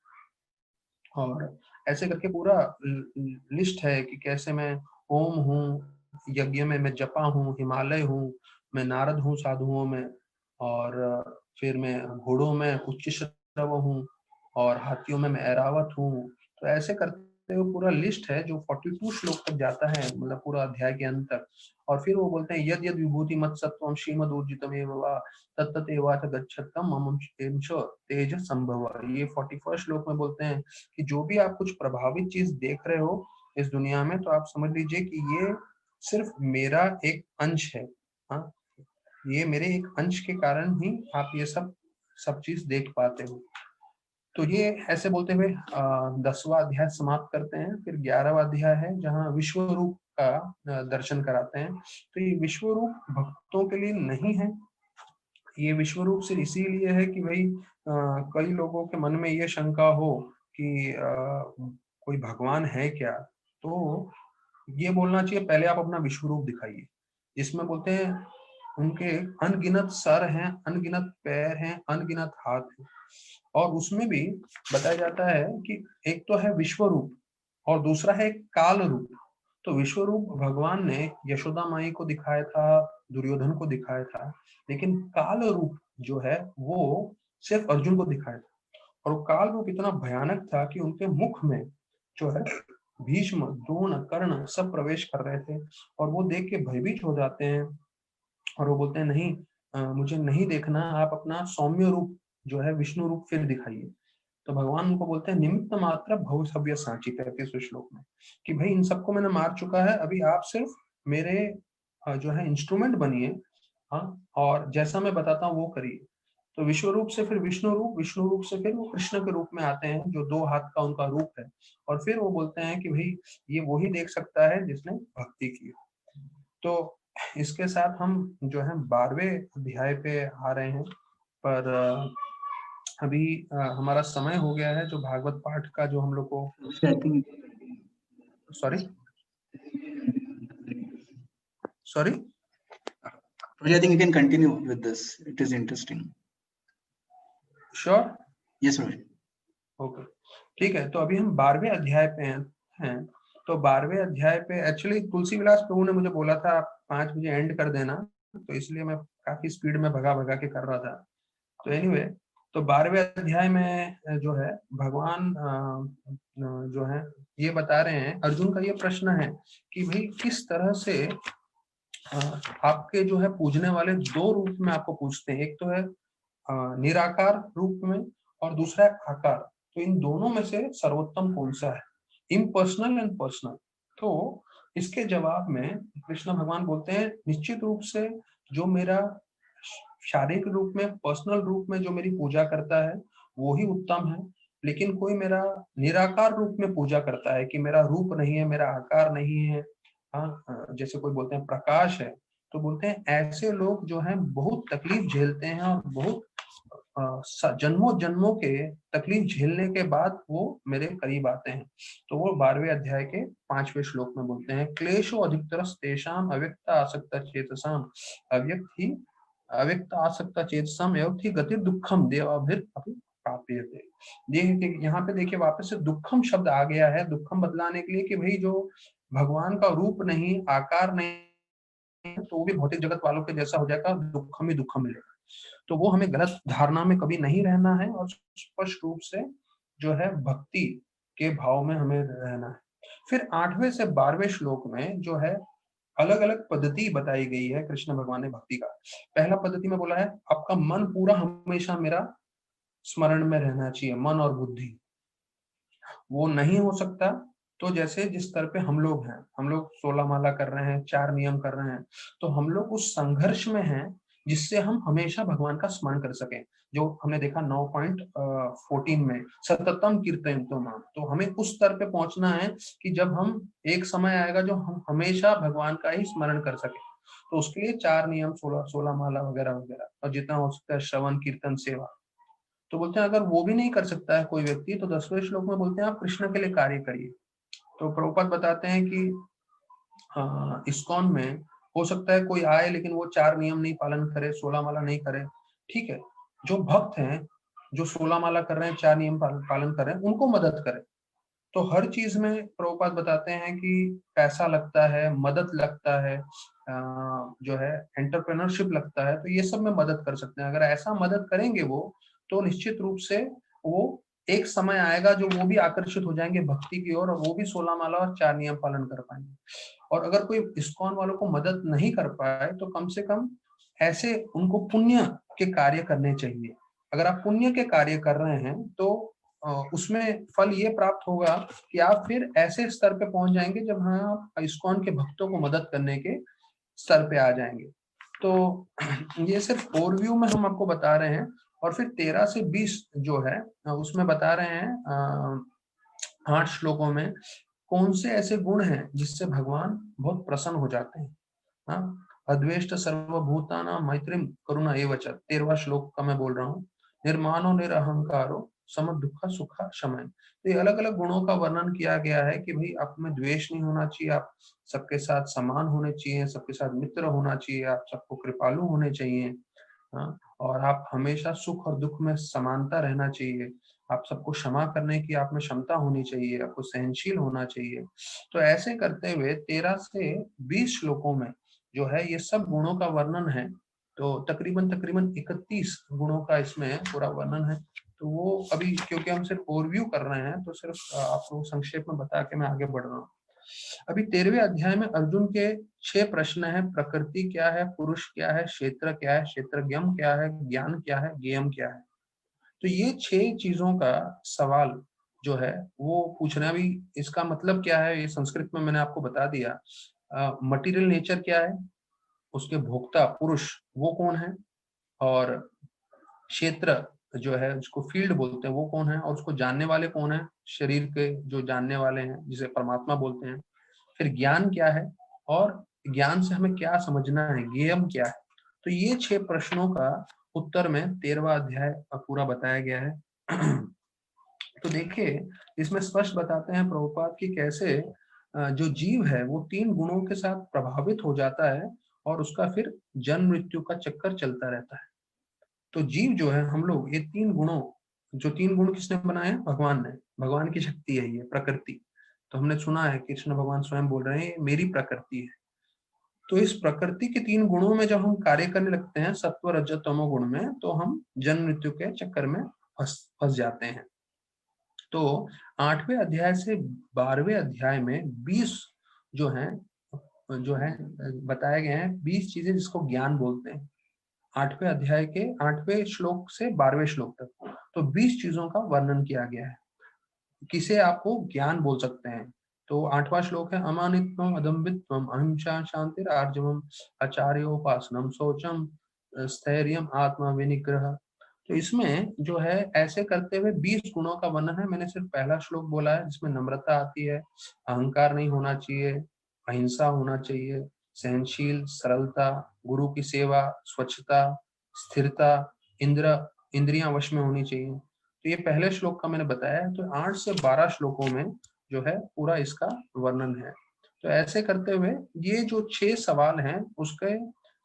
और ऐसे करके पूरा लिस्ट है कि कैसे मैं ओम हूँ, यज्ञ में मैं जपा हूँ, हिमालय हूँ, मैं नारद हूँ साधुओं में, और फिर मैं घोड़ों में उच्च श्रव हूँ, और हाथियों में मैं ऐरावत हूँ, तो ऐसे करते हुए पूरा लिस्ट है जो 42 श्लोक तक जाता है, मतलब पूरा अध्याय के अंत तक। और फिर वो बोलते हैं यद यद विभूति मत सत्वम श्रीमदूर्जितमेव वा तत्तत एवाच गच्छतम मम तेज संभव। ये 41 श्लोक में बोलते हैं कि जो भी आप कुछ प्रभावित चीज देख रहे हो इस दुनिया में, तो आप समझ लीजिए कि ये सिर्फ मेरा एक अंश है। हाँ, ये मेरे एक अंश के कारण ही आप ये सब चीज देख पाते हो। तो ये ऐसे बोलते हुए 10वां अध्याय समाप्त करते हैं। फिर 11वां अध्याय है जहाँ विश्व रूप का दर्शन कराते हैं। तो ये विश्व रूप भक्तों के लिए नहीं है, ये विश्व रूप सिर्फ इसीलिए है कि भाई कई लोगों के मन में ये शंका हो कि कोई भगवान है क्या, तो ये बोलना चाहिए पहले आप अपना विश्व रूप दिखाइए, जिसमें बोलते हैं उनके अनगिनत सर हैं, अनगिनत पैर हैं, अनगिनत हाथ हैं। और उसमें भी बताया जाता है कि एक तो है विश्व रूप और दूसरा है काल रूप। तो विश्व रूप भगवान ने यशोदा माई को दिखाया था, दुर्योधन को दिखाया था, लेकिन काल रूप जो है वो सिर्फ अर्जुन को दिखाया था। और वो काल रूप इतना भयानक था कि उनके मुख में जो है भीष्म, द्रोण, कर्ण सब प्रवेश कर रहे थे और वो देख के भयभीत हो जाते हैं और वो बोलते हैं नहीं, मुझे नहीं देखना, आप अपना सौम्य रूप जो है विष्णु रूप फिर दिखाइए। तो भगवान उनको बोलते हैं निमित्त मात्र भव सव्य साची, 35वें श्लोक में, कि भाई इन सबको मैंने मार चुका है, अभी आप सिर्फ मेरे जो है इंस्ट्रूमेंट बनिए। हाँ, और जैसा मैं बताता हूँ वो करिए। तो विश्व रूप से फिर विष्णु रूप, विष्णु रूप से फिर वो कृष्ण के रूप में आते हैं जो 2 हाथ का उनका रूप है। और फिर वो बोलते हैं कि भाई ये वही देख सकता है जिसने भक्ति की। तो इसके साथ हम जो है 12वें अध्याय पे आ रहे हैं। पर अभी हमारा समय हो गया है जो भागवत पाठ का, जो हम लोग को I think sorry sorry I think you can continue with this. It is interesting. Sure, Yes, Rohit. Okay, ठीक है। तो अभी हम 12वें अध्याय पे हैं। तो 12वें अध्याय पे एक्चुअली तुलसी विलास प्रभु ने मुझे बोला था 5 बजे एंड कर देना, तो इसलिए मैं काफी स्पीड में भगा भगा के कर रहा था। तो एनीवे, तो 12वें अध्याय में जो है भगवान जो है ये बता रहे हैं, अर्जुन का ये प्रश्न है कि भाई किस तरह से आपके जो है पूजने वाले 2 रूप में आपको पूछते हैं, एक तो है निराकार रूप में और दूसरा है आकार। तो इन दोनों में से सर्वोत्तम कौन सा है, इम्पर्सनल एंड पर्सनल? तो इसके जवाब में कृष्ण भगवान बोलते हैं निश्चित रूप से जो मेरा शारीरिक रूप में, पर्सनल रूप में जो मेरी पूजा करता है वो ही उत्तम है। लेकिन कोई मेरा निराकार रूप में पूजा करता है कि मेरा रूप नहीं है, मेरा आकार नहीं है, हाँ, जैसे कोई बोलते हैं प्रकाश है, तो बोलते हैं ऐसे लोग जो हैं बहुत तकलीफ झेलते हैं और बहुत जन्मों जन्मों के तकलीफ झेलने के बाद वो मेरे करीब आते हैं। तो वो 12वें अध्याय के 5वें श्लोक में बोलते हैं क्लेशो अधिकतरस तेषाम अव्यक्त आसक्त चेतसाम अव्यक्त आसक्त चेतसाम एवं गति दुखम देवाभिर प्राप्यते। देखिए यहाँ पे देखिए वापस से दुखम शब्द आ गया है, दुखम बतलाने के लिए कि भाई जो भगवान का रूप नहीं, आकार नहीं, तो वो भी भौतिक जगत वालों के जैसा हो जाएगा, दुखम ही दुखम मिलेगा। तो वो हमें गलत धारणा में कभी नहीं रहना है और स्पष्ट रूप से जो है भक्ति के भाव में हमें रहना है। फिर 8वें से 12वें श्लोक में जो है अलग अलग पद्धति बताई गई है कृष्ण भगवान ने भक्ति का। पहला पद्धति में बोला है आपका मन पूरा हमेशा मेरा स्मरण में रहना चाहिए, मन और बुद्धि। वो नहीं हो सकता तो जैसे जिस स्तर पे हम लोग हैं, हम लोग 16 माला कर रहे हैं, 4 नियम कर रहे हैं, तो हम लोग उस संघर्ष में हैं जिससे हम हमेशा भगवान का स्मरण कर सकें। जो हमने देखा 9.14 में सततम कीर्तन तो मां, तो हमें उस स्तर पे पहुंचना है कि जब हम एक समय आएगा जो हम हमेशा भगवान का ही स्मरण कर सके। तो उसके लिए 4 नियम, 16 माला वगैरह वगैरह, और जितना हो सकता है श्रवण कीर्तन सेवा। तो बोलते हैं अगर वो भी नहीं कर सकता है कोई व्यक्ति, तो 10वें श्लोक में बोलते हैं आप कृष्ण के लिए कार्य करिए। तो प्रभुपाद बताते हैं कि इस्कॉन में हो सकता है कोई आए लेकिन वो 4 नियम नहीं पालन करे, 16 माला नहीं करे, ठीक है। जो भक्त हैं, जो 16 माला कर रहे हैं, 4 नियम पालन कर रहे हैं, उनको मदद करें। तो हर चीज में प्रभुपाद बताते हैं कि पैसा लगता है, मदद लगता है, जो है एंटरप्रेन्योरशिप लगता है, तो ये सब में मदद कर सकते हैं। अगर ऐसा मदद करेंगे वो, तो निश्चित रूप से वो एक समय आएगा जो वो भी आकर्षित हो जाएंगे भक्ति की ओर, और वो भी 16 माला और 4 नियम पालन कर पाएंगे। और अगर कोई इस्कॉन वालों को मदद नहीं कर पाए तो कम से कम ऐसे उनको पुण्य के कार्य करने चाहिए। अगर आप पुण्य के कार्य कर रहे हैं तो उसमें फल ये प्राप्त होगा कि आप फिर ऐसे स्तर पे पहुंच जाएंगे जब हाँ आप इस्कॉन के भक्तों को मदद करने के स्तर पे आ जाएंगे। तो ये सिर्फ ओवरव्यू में हम आपको बता रहे हैं। और फिर 13 से 20 जो है उसमें बता रहे हैं 8 श्लोकों में कौन से ऐसे गुण हैं जिससे भगवान बहुत प्रसन्न हो जाते हैं। हाँ, अद्वेष्ट सर्वभूतानां मैत्रीम करुणा एवच, 13वां श्लोक का मैं बोल रहा हूँ। निर्मानो निरहंकारो सम दुख सुख शमन। तो ये अलग अलग गुणों का वर्णन किया गया है कि भाई आप में द्वेष नहीं होना चाहिए, आप सबके साथ समान होने चाहिए, सबके साथ मित्र होना चाहिए, आप सबको कृपालु होने चाहिए। हाँ, और आप हमेशा सुख और दुख में समानता रहना चाहिए, आप सबको क्षमा करने की आप में क्षमता होनी चाहिए, आपको सहनशील होना चाहिए। तो ऐसे करते हुए 13 से 20 श्लोकों में जो है ये सब गुणों का वर्णन है। तो तकरीबन तकरीबन 31 गुणों का इसमें पूरा वर्णन है। तो वो अभी क्योंकि हम सिर्फ ओवरव्यू कर रहे हैं तो सिर्फ आपको संक्षेप में बता के मैं आगे बढ़ रहा हूँ। अभी 13वें अध्याय में अर्जुन के 6 प्रश्न है। प्रकृति क्या है, पुरुष क्या है, क्षेत्र क्या है, क्षेत्रज्ञम क्या है, ज्ञान क्या है, ज्ञेयम क्या है। तो ये 6 चीजों का सवाल जो है वो पूछना। भी इसका मतलब क्या है ये संस्कृत में मैंने आपको बता दिया। मटेरियल नेचर क्या है, उसके भोक्ता पुरुष वो कौन है, और क्षेत्र जो है उसको फील्ड बोलते हैं वो कौन है, और उसको जानने वाले कौन है, शरीर के जो जानने वाले हैं जिसे परमात्मा बोलते हैं। फिर ज्ञान क्या है, और ज्ञान से हमें क्या समझना है, ज्ञेयम क्या है। तो ये 6 प्रश्नों का उत्तर में 13वां अध्याय पूरा बताया गया है। तो देखिए इसमें स्पष्ट बताते हैं प्रभुपाद कि कैसे जो जीव है वो 3 गुणों के साथ प्रभावित हो जाता है और उसका फिर जन्म मृत्यु का चक्कर चलता रहता है। तो जीव जो है हम लोग ये 3 गुणों, जो 3 गुण किसने बनाए हैं, भगवान ने। भगवान की शक्ति है ये प्रकृति। तो हमने सुना है कृष्ण भगवान स्वयं बोल रहे हैं मेरी प्रकृति है। तो इस प्रकृति के 3 गुणों में जब हम कार्य करने लगते हैं सत्व रजत तमो गुण में, तो हम जन्म मृत्यु के चक्कर में फंस जाते हैं। तो 8वें अध्याय से 12वें अध्याय में 20 जो है बताए गए हैं 20 चीजें जिसको ज्ञान बोलते हैं। 8वें अध्याय के 8वें श्लोक से 12वें श्लोक तक तो 20 चीजों का वर्णन किया गया है। किसे आपको ज्ञान बोल सकते हैं। तो 8वां श्लोक है अमानित्वम अदम्भित्वम अहिंसा शांतिर आर्जवम आचार्योपासनम शौचम स्थैर्यम आत्मा विनिग्रह। तो इसमें जो है ऐसे करते हुए 20 गुणों का वर्णन है। मैंने सिर्फ पहला श्लोक बोला है जिसमें नम्रता आती है, अहंकार नहीं होना चाहिए, अहिंसा होना चाहिए, सहनशील, सरलता, गुरु की सेवा, स्वच्छता, स्थिरता, इंद्रियां वश में होनी चाहिए। तो ये पहले श्लोक का मैंने बताया है। तो 8 से 12 श्लोकों में जो है पूरा इसका वर्णन है। तो ऐसे करते हुए ये जो 6 सवाल हैं उसके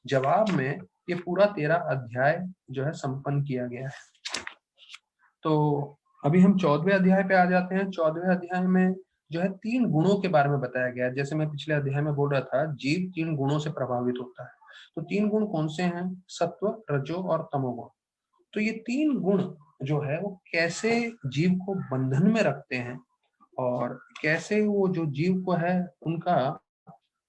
जवाब में ये पूरा 13 अध्याय जो है संपन्न किया गया है। तो अभी हम 14वें अध्याय पे आ जाते हैं। 14वें अध्याय में जो है 3 गुणों के बारे में बताया गया है। जैसे मैं पिछले अध्याय में बोल रहा था जीव 3 गुणों से प्रभावित होता है। तो 3 गुण कौन से हैं, सत्व, रजो और तमोगुण। तो ये 3 गुण जो है वो कैसे जीव को बंधन में रखते हैं, और कैसे वो जो जीव को है उनका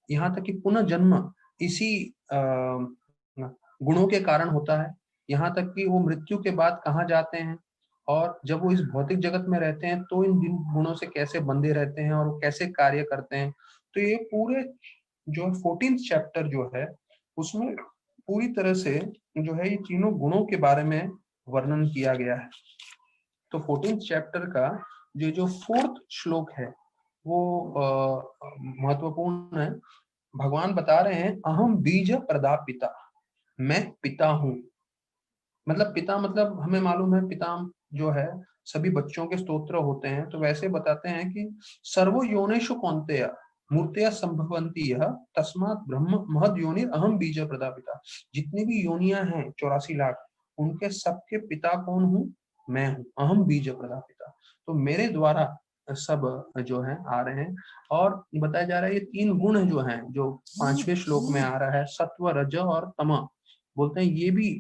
यहाँ तक कि पुनर्जन्म इसी गुणों के कारण होता है। यहाँ तक कि वो मृत्यु के बाद कहाँ जाते हैं, और जब वो इस भौतिक जगत में रहते हैं तो इन गुणों से कैसे बंधे रहते हैं और वो कैसे कार्य करते हैं। तो ये पूरे जो 14th चैप्टर जो है उसमें पूरी तरह से जो है ये तीनों गुणों के बारे में वर्णन किया गया है। तो 14th चैप्टर का जो 4th श्लोक है वो महत्वपूर्ण है। भगवान बता रहे हैं अहम बीज प्रदापिता, मैं पिता हूँ। मतलब पिता मतलब हमें मालूम है पिता जो है सभी बच्चों के स्तोत्र होते हैं। तो वैसे बताते हैं कि सर्वो योनिषु कौन्तेय मूर्तया संभवन्ति यह तस्मात् ब्रह्म महद योनि अहम बीज प्रदापिता। जितनी भी योनियां हैं 84 लाख, उनके सबके पिता कौन हूँ, मैं हूँ, अहम बीज प्रदापिता। तो मेरे द्वारा सब जो है आ रहे हैं। और बताया जा रहा है ये 3 गुण जो हैं जो 5वें श्लोक में आ रहा है सत्व रज और तम, बोलते हैं ये भी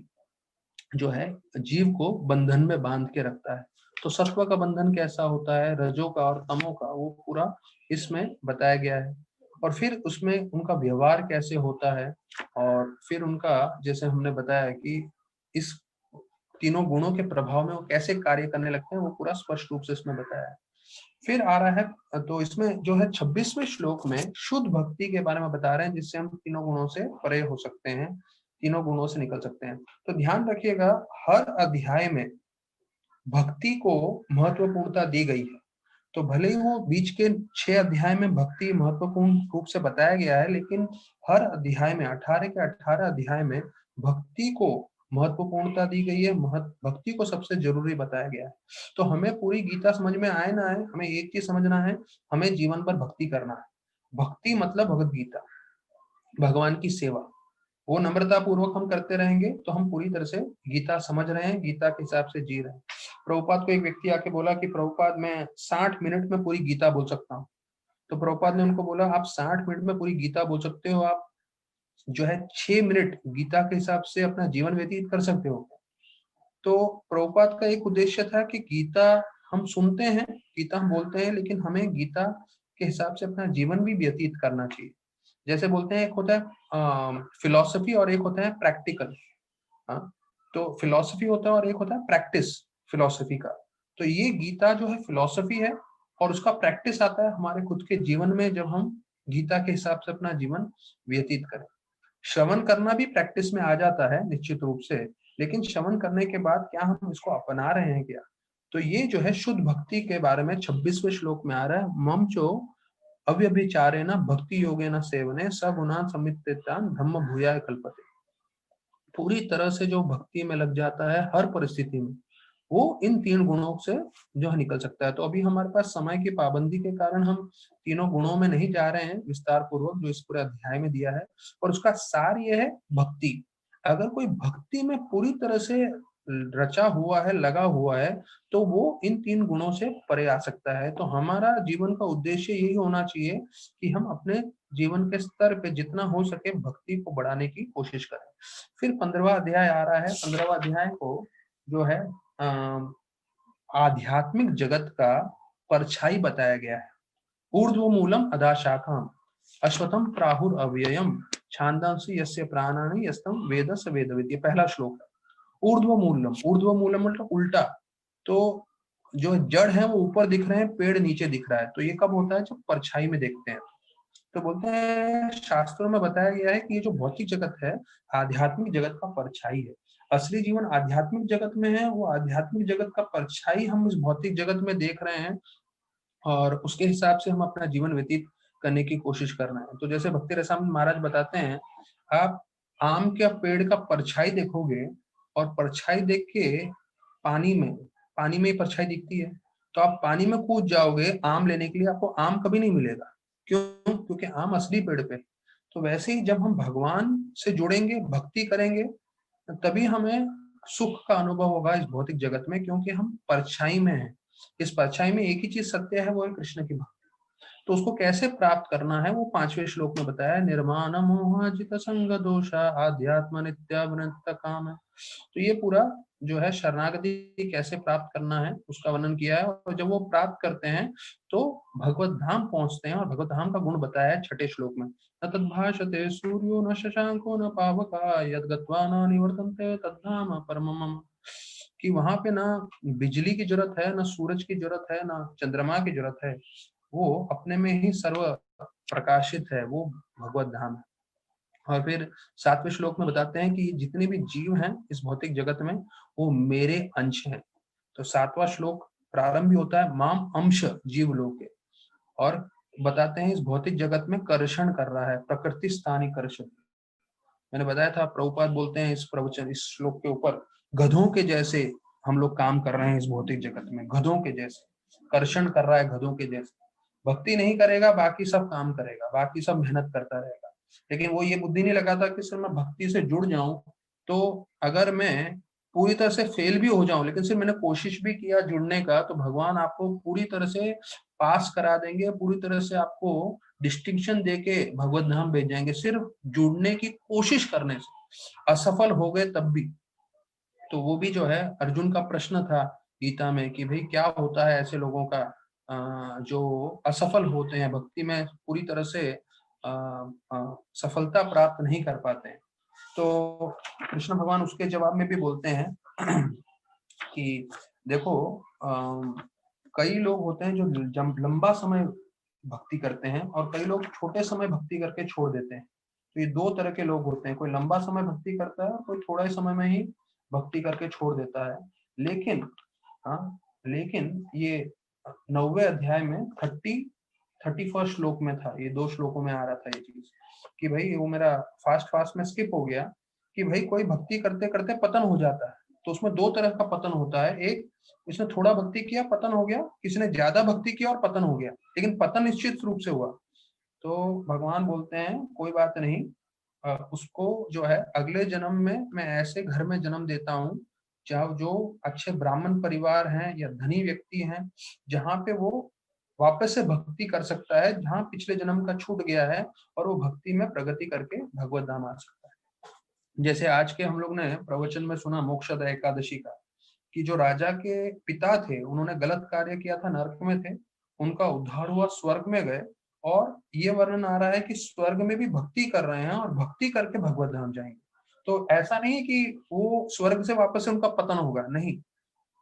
जो है जीव को बंधन में बांध के रखता है। तो सत्व का बंधन कैसा होता है, रजो का और तमो का, वो पूरा इसमें बताया गया है। और फिर उसमें उनका व्यवहार कैसे होता है, और फिर उनका, जैसे हमने बताया कि इस तीनों गुणों के प्रभाव में वो कैसे कार्य करने लगते हैं, वो पूरा स्पष्ट रूप से इसमें बताया है। फिर आ रहा है, तो इसमें जो है 26वें श्लोक में शुद्ध भक्ति के बारे में बता रहे हैं, जिससे हम तीनों गुणों से परे हो सकते हैं, तीनों गुणों से निकल सकते हैं। तो ध्यान रखिएगा, हर अध्याय में भक्ति को महत्वपूर्णता दी गई है। तो भले ही वो बीच के 6 अध्याय में भक्ति महत्वपूर्ण रूप से बताया गया है, लेकिन हर अध्याय में 18 के 18 अध्याय में भक्ति को महत्वपूर्णता दी गई है, भक्ति को सबसे जरूरी बताया गया है। तो हमें पूरी गीता समझ में आए ना आए, हमें एक चीज समझना है, हमें जीवन पर भक्ति करना है। भक्ति मतलब भगवत गीता, भगवान की सेवा, वो नम्रता पूर्वक हम करते रहेंगे तो हम पूरी तरह से गीता समझ रहे हैं, गीता के हिसाब से जी रहे हैं। प्रभुपाद को एक व्यक्ति आके बोला कि प्रभुपाद मैं 60 मिनट में पूरी गीता बोल सकता हूँ। तो प्रभुपाद ने उनको बोला, आप 60 मिनट में पूरी गीता बोल सकते हो, आप जो है 6 मिनट गीता के हिसाब से अपना जीवन व्यतीत कर सकते हो। तो प्रभुपाद का एक उद्देश्य था कि गीता हम सुनते हैं, गीता हम बोलते हैं, लेकिन हमें गीता के हिसाब से अपना जीवन भी व्यतीत करना चाहिए। जैसे बोलते हैं, एक होता है फिलॉसफी और एक होता है प्रैक्टिकल। हाँ, तो फिलॉसफी होता है और एक होता है प्रैक्टिस फिलॉसफी का। तो ये गीता जो है फिलॉसफी है, और उसका प्रैक्टिस आता है हमारे खुद के जीवन में, जब हम गीता के हिसाब से अपना जीवन व्यतीत करें। श्रवण करना भी प्रैक्टिस में आ जाता है निश्चित रूप से, लेकिन श्रवण करने के बाद क्या हम इसको अपना रहे हैं क्या? तो ये जो है शुद्ध भक्ति के बारे में 26वें श्लोक में आ रहा है, ममचो अव्यभिचारेण भक्ति योगेन सेवने सगुणान् समित्थितान् ब्रह्म भूयाय कल्पते। पूरी तरह से जो भक्ति में लग जाता है हर परिस्थिति में, वो इन 3 गुणों से जो है निकल सकता है। तो अभी हमारे पास समय की पाबंदी के कारण हम तीनों गुणों में नहीं जा रहे हैं विस्तार पूर्वक, जो इस पूरे अध्याय में दिया है। और उसका सार ये है, भक्ति। अगर कोई भक्ति में पूरी तरह से रचा हुआ है, लगा हुआ है, तो वो इन 3 गुणों से परे आ सकता है। तो हमारा जीवन का उद्देश्य यही होना चाहिए कि हम अपने जीवन के स्तर पे जितना हो सके भक्ति को बढ़ाने की कोशिश करें। फिर 15वां अध्याय आ रहा है। 15वां अध्याय को जो है आध्यात्मिक जगत का परछाई बताया गया है। ऊर्ध्व मूलम अधा शाखाम अश्वत्थम प्राहुर अव्ययम छांदांसि यस्य प्राणानि यस्तम वेदस वेदविद। ये पहला श्लोक है। ऊर्ध्व मूलम, ऊर्ध्व मूलम मतलब उल्टा। तो जो जड़ है वो ऊपर दिख रहे हैं, पेड़ नीचे दिख रहा है। तो ये कब होता है? जब परछाई में देखते हैं। तो बोलते हैं, शास्त्रों में बताया गया है कि ये जो भौतिक जगत है, आध्यात्मिक जगत का परछाई है। असली जीवन आध्यात्मिक जगत में है, वो आध्यात्मिक जगत का परछाई हम इस भौतिक जगत में देख रहे हैं, और उसके हिसाब से हम अपना जीवन व्यतीत करने की कोशिश कर रहे हैं। तो जैसे भक्ति रसामृत महाराज बताते हैं, आप आम के पेड़ का परछाई देखोगे, और परछाई देख के पानी में, पानी में ही परछाई दिखती है, तो आप पानी में कूद जाओगे आम लेने के लिए, आपको आम कभी नहीं मिलेगा। क्यों? क्योंकि आम असली पेड़ पे। तो वैसे ही जब हम भगवान से जुड़ेंगे, भक्ति करेंगे, तभी हमें सुख का अनुभव होगा इस भौतिक जगत में, क्योंकि हम परछाई में हैं। इस परछाई में एक ही चीज सत्य है, वो है कृष्ण की भक्ति। तो उसको कैसे प्राप्त करना है वो 5वें श्लोक में बताया है। निर्माण मोहाजित संग दोषा आध्यात्म नित्यावृत काम है। तो ये पूरा जो है शरणागति कैसे प्राप्त करना है उसका वर्णन किया है। और जब वो प्राप्त करते हैं तो भगवत धाम पहुंचते हैं, और भगवत धाम का गुण बताया है 6ठे श्लोक में। न तद्भाषते सूर्यो न शशांको न पावका यद् गत्वा न निवर्तन्ते तद्धाम परमम मम। कि वहां पे ना बिजली की जरूरत है, ना सूरज की जरूरत है, ना चंद्रमा की जरूरत है, वो अपने में ही सर्व प्रकाशित है, वो भगवत धाम है। और फिर 7वें श्लोक में बताते हैं कि जितने भी जीव हैं इस भौतिक जगत में, वो मेरे अंश हैं। तो 7वां श्लोक प्रारंभ भी होता है माम अंश जीव लोके, और बताते हैं इस भौतिक जगत में कर्षण कर रहा है, प्रकृति स्थानी कर्षण। मैंने बताया था, प्रभुपाद बोलते हैं इस प्रवचन, इस श्लोक के ऊपर, गधों के जैसे हम लोग काम कर रहे हैं इस भौतिक जगत में, गधों के जैसे कर्षण कर रहा है, गधों के जैसे। भक्ति नहीं करेगा, बाकी सब काम करेगा, बाकी सब मेहनत करता रहेगा, लेकिन वो ये बुद्धि नहीं लगाता कि सिर्फ मैं भक्ति से जुड़ जाऊं, तो अगर मैं पूरी तरह से फेल भी हो जाऊं, लेकिन सिर्फ मैंने कोशिश भी किया जुड़ने का, तो भगवान आपको पूरी तरह से पास करा देंगे, पूरी तरह से आपको डिस्टिंक्शन देके भगवत धाम भेज जाएंगे, सिर्फ जुड़ने की कोशिश करने से। असफल हो गए तब भी, तो वो भी जो है अर्जुन का प्रश्न था गीता में कि भाई क्या होता है ऐसे लोगों का जो असफल होते हैं, भक्ति में पूरी तरह से सफलता प्राप्त नहीं कर पाते हैं। तो कृष्ण भगवान उसके जवाब में भी बोलते हैं कि देखो कई लोग होते हैं जो जब लंबा समय भक्ति करते हैं और कई लोग छोटे समय भक्ति करके छोड़ देते हैं। तो ये दो तरह के लोग होते हैं, कोई लंबा समय भक्ति करता है और कोई थोड़े समय में ही भक्ति करके छोड़ देता है। लेकिन लेकिन ये 9वें अध्याय में 31 श्लोक में था, ये 2 श्लोकों में आ रहा था ये चीज कि भाई वो मेरा फास्ट में स्किप हो गया कि भाई कोई भक्ति करते करते पतन हो जाता है। तो उसमें 2 तरह का पतन होता है, एक इसने थोड़ा भक्ति किया पतन हो गया, किसी ने ज्यादा भक्ति किया और पतन हो गया, लेकिन पतन निश्चित रूप से हुआ। तो भगवान बोलते हैं कोई बात नहीं, उसको जो है अगले जन्म में मैं ऐसे घर में जन्म देता हूँ चाहे जो अच्छे ब्राह्मण परिवार हैं या धनी व्यक्ति हैं, जहाँ पे वो वापस से भक्ति कर सकता है, जहाँ पिछले जन्म का छूट गया है और वो भक्ति में प्रगति करके भगवत धाम आ सकता है। जैसे आज के हम लोग ने प्रवचन में सुना मोक्षदा एकादशी का कि जो राजा के पिता थे उन्होंने गलत कार्य किया था, नरक में थे, उनका उद्धार हुआ, स्वर्ग में गए, और ये वर्णन आ रहा है कि स्वर्ग में भी भक्ति कर रहे हैं और भक्ति करके भगवत धाम जाएंगे। तो ऐसा नहीं है कि वो स्वर्ग से वापस से उनका पतन होगा, नहीं,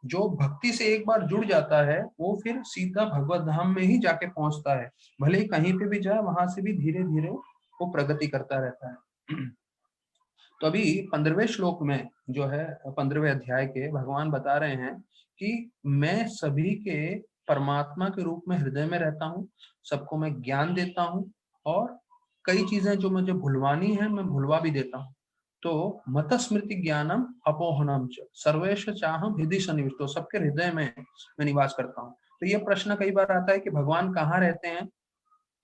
जो भक्ति से एक बार जुड़ जाता है वो फिर सीधा भगवत धाम में ही जाके पहुंचता है, भले ही कहीं पे भी जाए वहां से भी धीरे धीरे वो प्रगति करता रहता है। तो अभी 15वें श्लोक में जो है 15वें अध्याय के भगवान बता रहे हैं कि मैं सभी के परमात्मा के रूप में हृदय में रहता हूँ, सबको मैं ज्ञान देता हूँ और कई चीजें जो मुझे भुलवानी है मैं भुलवा भी देता हूँ। तो मत स्मृति ज्ञानम अपोहनम च सर्वेश चाहम हृदय सन्निविष्टो, सबके हृदय में मैं निवास करता हूँ। तो ये प्रश्न कई बार आता है कि भगवान कहाँ रहते हैं,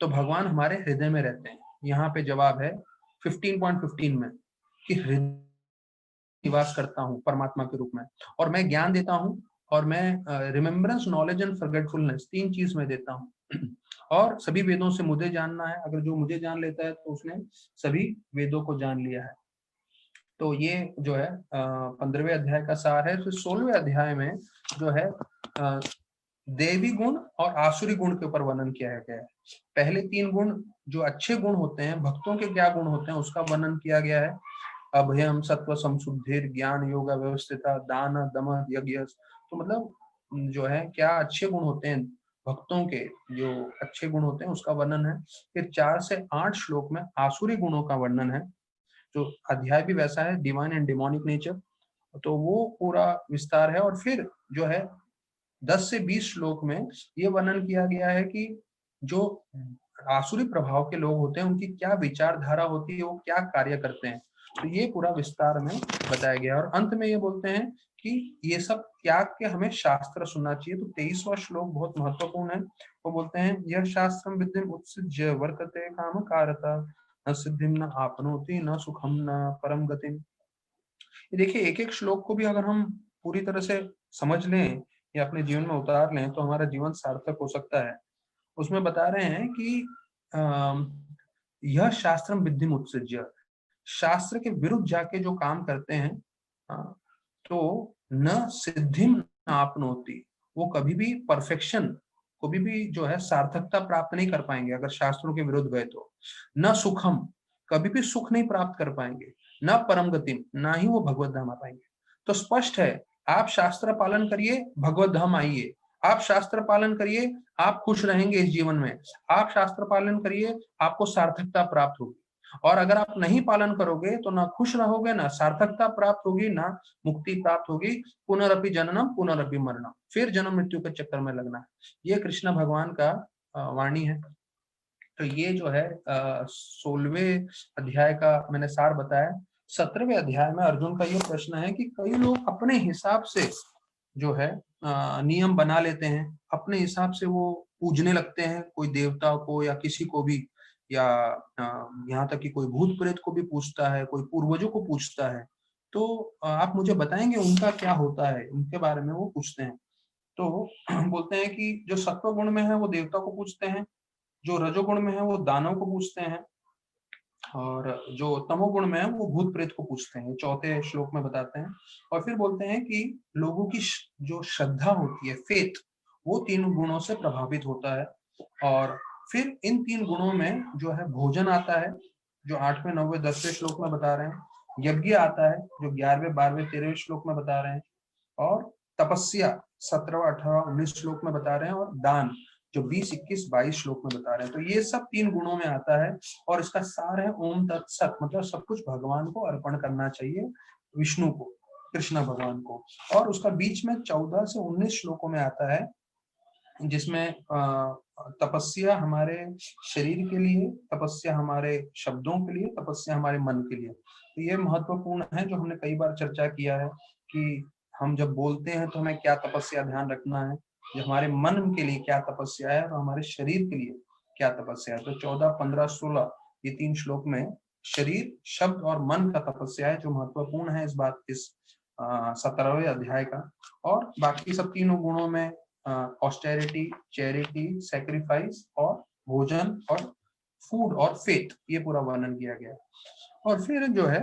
तो भगवान हमारे हृदय में रहते हैं। यहाँ पे जवाब है 15.15 में कि हृदय निवास करता हूँ परमात्मा के रूप में, और मैं ज्ञान देता हूँ, और मैं रिमेम्बरेंस, नॉलेज एंड फॉरगेटफुलनेस, 3 चीज में देता हूँ। और सभी वेदों से मुझे जानना है, अगर जो मुझे जान लेता है तो उसने सभी वेदों को जान लिया है। तो ये जो है 15वें अध्याय का सार है। फिर 16वें अध्याय में जो है देवी गुण और आसुरी गुण के ऊपर वर्णन किया गया है। पहले 3 गुण जो अच्छे गुण होते हैं, भक्तों के क्या गुण होते हैं उसका वर्णन किया गया है। अभयम सत्व संशुद्धिर ज्ञान योग व्यवस्थिता दान दम यज्ञ। तो मतलब जो है क्या अच्छे गुण होते हैं भक्तों के, जो अच्छे गुण होते हैं उसका वर्णन है। फिर 4 से 8 श्लोक में आसुरी गुणों का वर्णन है। जो अध्याय भी वैसा है, डिवाइन एंड डिमोनिक नेचर, तो वो पूरा विस्तार है। और फिर जो है 10 से 20 श्लोक में ये वर्णन किया गया है कि जो आसुरी प्रभाव के लोग होते हैं उनकी क्या विचारधारा होती है, वो क्या कार्य करते हैं, तो ये पूरा विस्तार में बताया गया है। और अंत में ये बोलते हैं कि ये सब त्याग के हमें शास्त्र सुनना चाहिए। तो 23वां श्लोक बहुत महत्वपूर्ण है। वो बोलते हैं यह शास्त्रम विद्यम उत्सृज्य वर्तते काम कारता न सिद्धिम न आपनोति न सुखम न परम गतिम। देखिए एक एक श्लोक को भी अगर हम पूरी तरह से समझ लें या अपने जीवन में उतार लें तो हमारा जीवन सार्थक हो सकता है। उसमें बता रहे हैं कि यह शास्त्रम विद्धि उत्सृज्य, शास्त्र के विरुद्ध जाके जो काम करते हैं तो न सिद्धिम न आपनोति, वो कभी भी परफेक्शन, कभी भी जो है सार्थकता प्राप्त नहीं कर पाएंगे अगर शास्त्रों के विरुद्ध गए तो। न सुखम, कभी भी सुख नहीं प्राप्त कर पाएंगे। न परम गति, ना ही वो भगवत धाम आ पाएंगे। तो स्पष्ट है, आप शास्त्र पालन करिए भगवत धाम आइए, आप शास्त्र पालन करिए आप खुश रहेंगे इस जीवन में, आप शास्त्र पालन करिए आपको सार्थकता प्राप्त होगी। और अगर आप नहीं पालन करोगे तो ना खुश रहोगे, ना सार्थकता प्राप्त होगी, ना मुक्ति प्राप्त होगी। पुनरअपि जननम पुनरअपि मरणम, फिर जन्म मृत्यु के चक्कर में लगना है। ये कृष्ण भगवान का वाणी है। तो ये जो है 16वें अध्याय का मैंने सार बताया। 17वें अध्याय में अर्जुन का ये प्रश्न है कि कई लोग अपने हिसाब से जो है नियम बना लेते हैं, अपने हिसाब से वो पूजने लगते हैं कोई देवता को या किसी को भी, या यहाँ तक कि कोई भूत प्रेत को भी पूजता है, कोई पूर्वजों को पूजता है। तो आप मुझे बताएंगे उनका क्या होता है, उनके बारे में वो पूछते हैं। तो बोलते हैं कि जो सत्व गुण में है वो देवता को पूजते हैं, जो रजोगुण में है वो दानव को पूजते हैं, और जो तमोगुण में है वो भूत प्रेत को पूछते हैं, चौथे श्लोक में बताते हैं। और फिर बोलते हैं कि लोगों की जो श्रद्धा होती है, फेथ, वो 3 गुणों से प्रभावित होता है। और फिर इन 3 गुणों में जो है भोजन आता है, जो 8वें 9वें 10वें श्लोक में बता रहे हैं। यज्ञ आता है, जो 11वें 12वें 13वें श्लोक में बता रहे हैं। और तपस्या 17वां 18वां 19 श्लोक में बता रहे हैं। और दान जो 20 21 22 श्लोक में बता रहे हैं। तो ये सब 3 गुणों में आता है। और इसका सार है ओम तत्सत, मतलब सब कुछ भगवान को अर्पण करना चाहिए, विष्णु को, कृष्ण भगवान को। और उसका बीच में 14 से 19 श्लोकों में आता है, जिसमें तपस्या हमारे शरीर के लिए, तपस्या हमारे शब्दों के लिए, तपस्या हमारे मन के लिए। तो ये महत्वपूर्ण है, जो हमने कई बार चर्चा किया है कि हम जब बोलते हैं तो हमें क्या तपस्या ध्यान रखना है, जो हमारे मन के लिए क्या तपस्या है, और हमारे शरीर के लिए क्या तपस्या है। तो 14, 15, 16 ये 3 श्लोक में शरीर, शब्द और मन का तपस्या है, जो महत्वपूर्ण है इस 17वें अध्याय का। और बाकी सब तीनों गुणों में ऑस्टेरिटी, चैरिटी, सैक्रिफाइस और भोजन और फूड और फेथ, ये पूरा वर्णन किया गया। और फिर जो है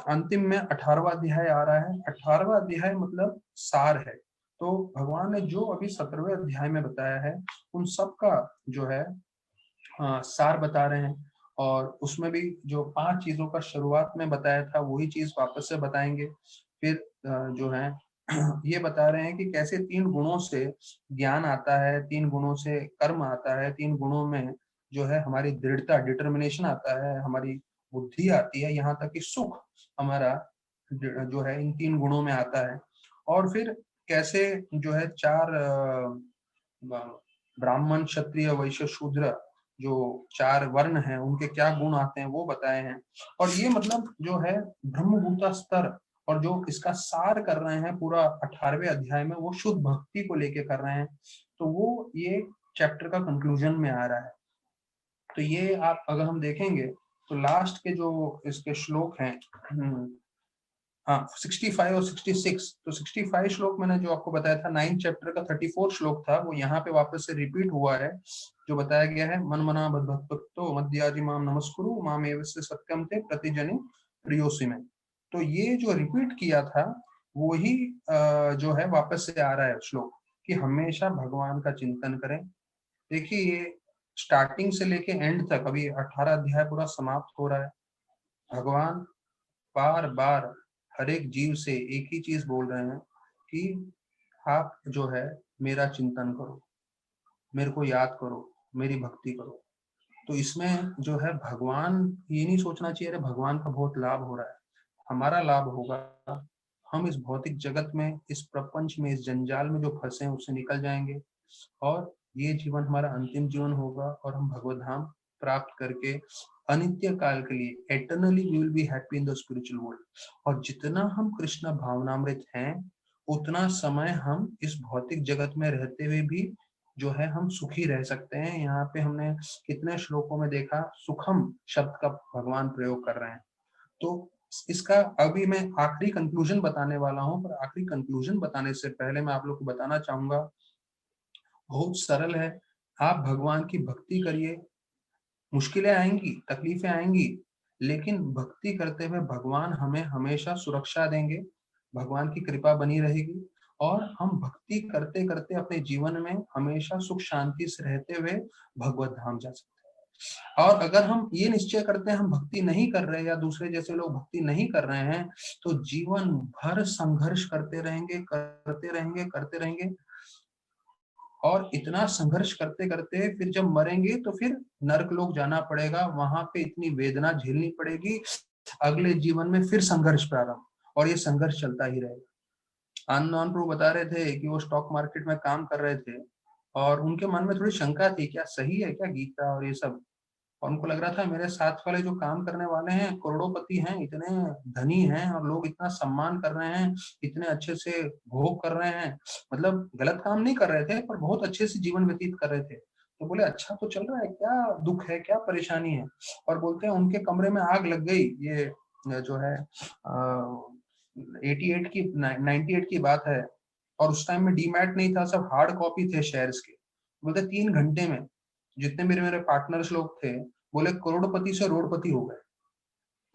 अंतिम में 18वां अध्याय आ रहा है। 18वां अध्याय मतलब सार है। तो भगवान ने जो अभी 17वें अध्याय में बताया है, उन सब का जो है सार बता रहे हैं। और उसमें भी जो 5 चीजों का शुरुआत में बताया था, वही चीज वापस से बताएंगे। फिर जो है ये बता रहे हैं कि कैसे 3 गुणों से ज्ञान आता है, 3 गुणों से कर्म आता है, 3 गुणों में जो है हमारी दृढ़ता, डिटर्मिनेशन आता है, हमारी बुद्धि आती है, यहाँ तक कि सुख हमारा जो है इन 3 गुणों में आता है। और फिर कैसे जो है 4 ब्राह्मण, क्षत्रिय, वैश्य, शूद्र, जो 4 वर्ण हैं, उनके क्या गुण आते हैं वो बताए हैं। और ये मतलब जो है ब्रह्मभूता स्तर, और जो इसका सार कर रहे हैं पूरा 18वें अध्याय में, वो शुद्ध भक्ति को लेके कर रहे हैं। तो वो ये चैप्टर का कंक्लूजन में आ रहा है। तो ये आप अगर हम देखेंगे तो लास्ट के जो इसके श्लोक हैं, हाँ 65 और 66, तो 65 श्लोक मैंने जो आपको बताया था 9 चैप्टर का 34 श्लोक था, वो यहाँ पे वापस से रिपीट हुआ है। जो बताया गया है, मन मना बद्भक्तो मध्यादि माम नमस्कुरु माम एवस्य सत्यम ते प्रतिजनि प्रियोसि में। तो ये जो रिपीट किया था, वो ही जो है वापस से आ रहा है श्लोक, कि हमेशा भगवान का चिंतन करें। देखिए ये स्टार्टिंग से लेके एंड तक, अभी 18 अध्याय पूरा समाप्त हो रहा है। भगवान बार बार हर एक जीव से एक ही चीज बोल रहे हैं कि आप जो है मेरा चिंतन करो, मेरे को याद करो, मेरी भक्ति करो। तो इसमें जो है भगवान, ये नहीं सोचना चाहिए अरे भगवान का बहुत लाभ हो रहा है, हमारा लाभ होगा। हम इस भौतिक जगत में, इस प्रपंच में, इस जंजाल में जो फंसे हैं उससे निकल जाएंगे, और ये जीवन हमारा अंतिम जीवन होगा, और हम भगवत धाम प्राप्त करके अनित्य काल के लिए eternally we will be happy in the spiritual world. और जितना हम कृष्ण भावनामृत हैं, उतना समय हम इस भौतिक जगत में रहते हुए भी जो है हम सुखी रह सकते हैं। यहाँ पे हमने कितने श्लोकों में देखा, सुखम शब्द का भगवान प्रयोग कर रहे हैं। तो इसका अभी मैं आखिरी कंक्लूजन बताने वाला हूँ, पर आखिरी कंक्लूजन बताने से पहले मैं आप लोग को बताना चाहूंगा, बहुत सरल है। आप भगवान की भक्ति करिए, मुश्किलें आएंगी, तकलीफें आएंगी, लेकिन भक्ति करते हुए भगवान हमें हमेशा सुरक्षा देंगे, भगवान की कृपा बनी रहेगी, और हम भक्ति करते करते अपने जीवन में हमेशा सुख शांति से रहते हुए भगवत धाम जा सकते हैं। और अगर हम ये निश्चय करते हैं हम भक्ति नहीं कर रहे, या दूसरे जैसे लोग भक्ति नहीं कर रहे हैं, तो जीवन भर संघर्ष करते रहेंगे, करते रहेंगे, करते रहेंगे, और इतना संघर्ष करते करते फिर जब मरेंगे तो फिर नरक लोक जाना पड़ेगा, वहां पे इतनी वेदना झेलनी पड़ेगी, अगले जीवन में फिर संघर्ष प्रारंभ, और ये संघर्ष चलता ही रहेगा। आनंद प्रभु बता रहे थे कि वो स्टॉक मार्केट में काम कर रहे थे, और उनके मन में थोड़ी शंका थी, क्या सही है क्या गीता और ये सब। और उनको लग रहा था मेरे साथ वाले जो काम करने वाले हैं करोड़ोपति हैं, इतने धनी हैं, और लोग इतना सम्मान कर रहे हैं, इतने अच्छे से भोग कर रहे हैं, मतलब गलत काम नहीं कर रहे थे पर बहुत अच्छे से जीवन व्यतीत कर रहे थे। तो बोले अच्छा तो चल रहा है, क्या दुख है, क्या परेशानी है। और बोलते हैं उनके कमरे में आग लग गई, ये जो है 88 की 98 की बात है, और उस टाइम में डीमैट नहीं था, सब हार्ड कॉपी थे शेयर्स के। बोलते 3 घंटे में जितने मेरे मेरे पार्टनर्स लोग थे, बोले करोड़पति से रोडपति हो गए।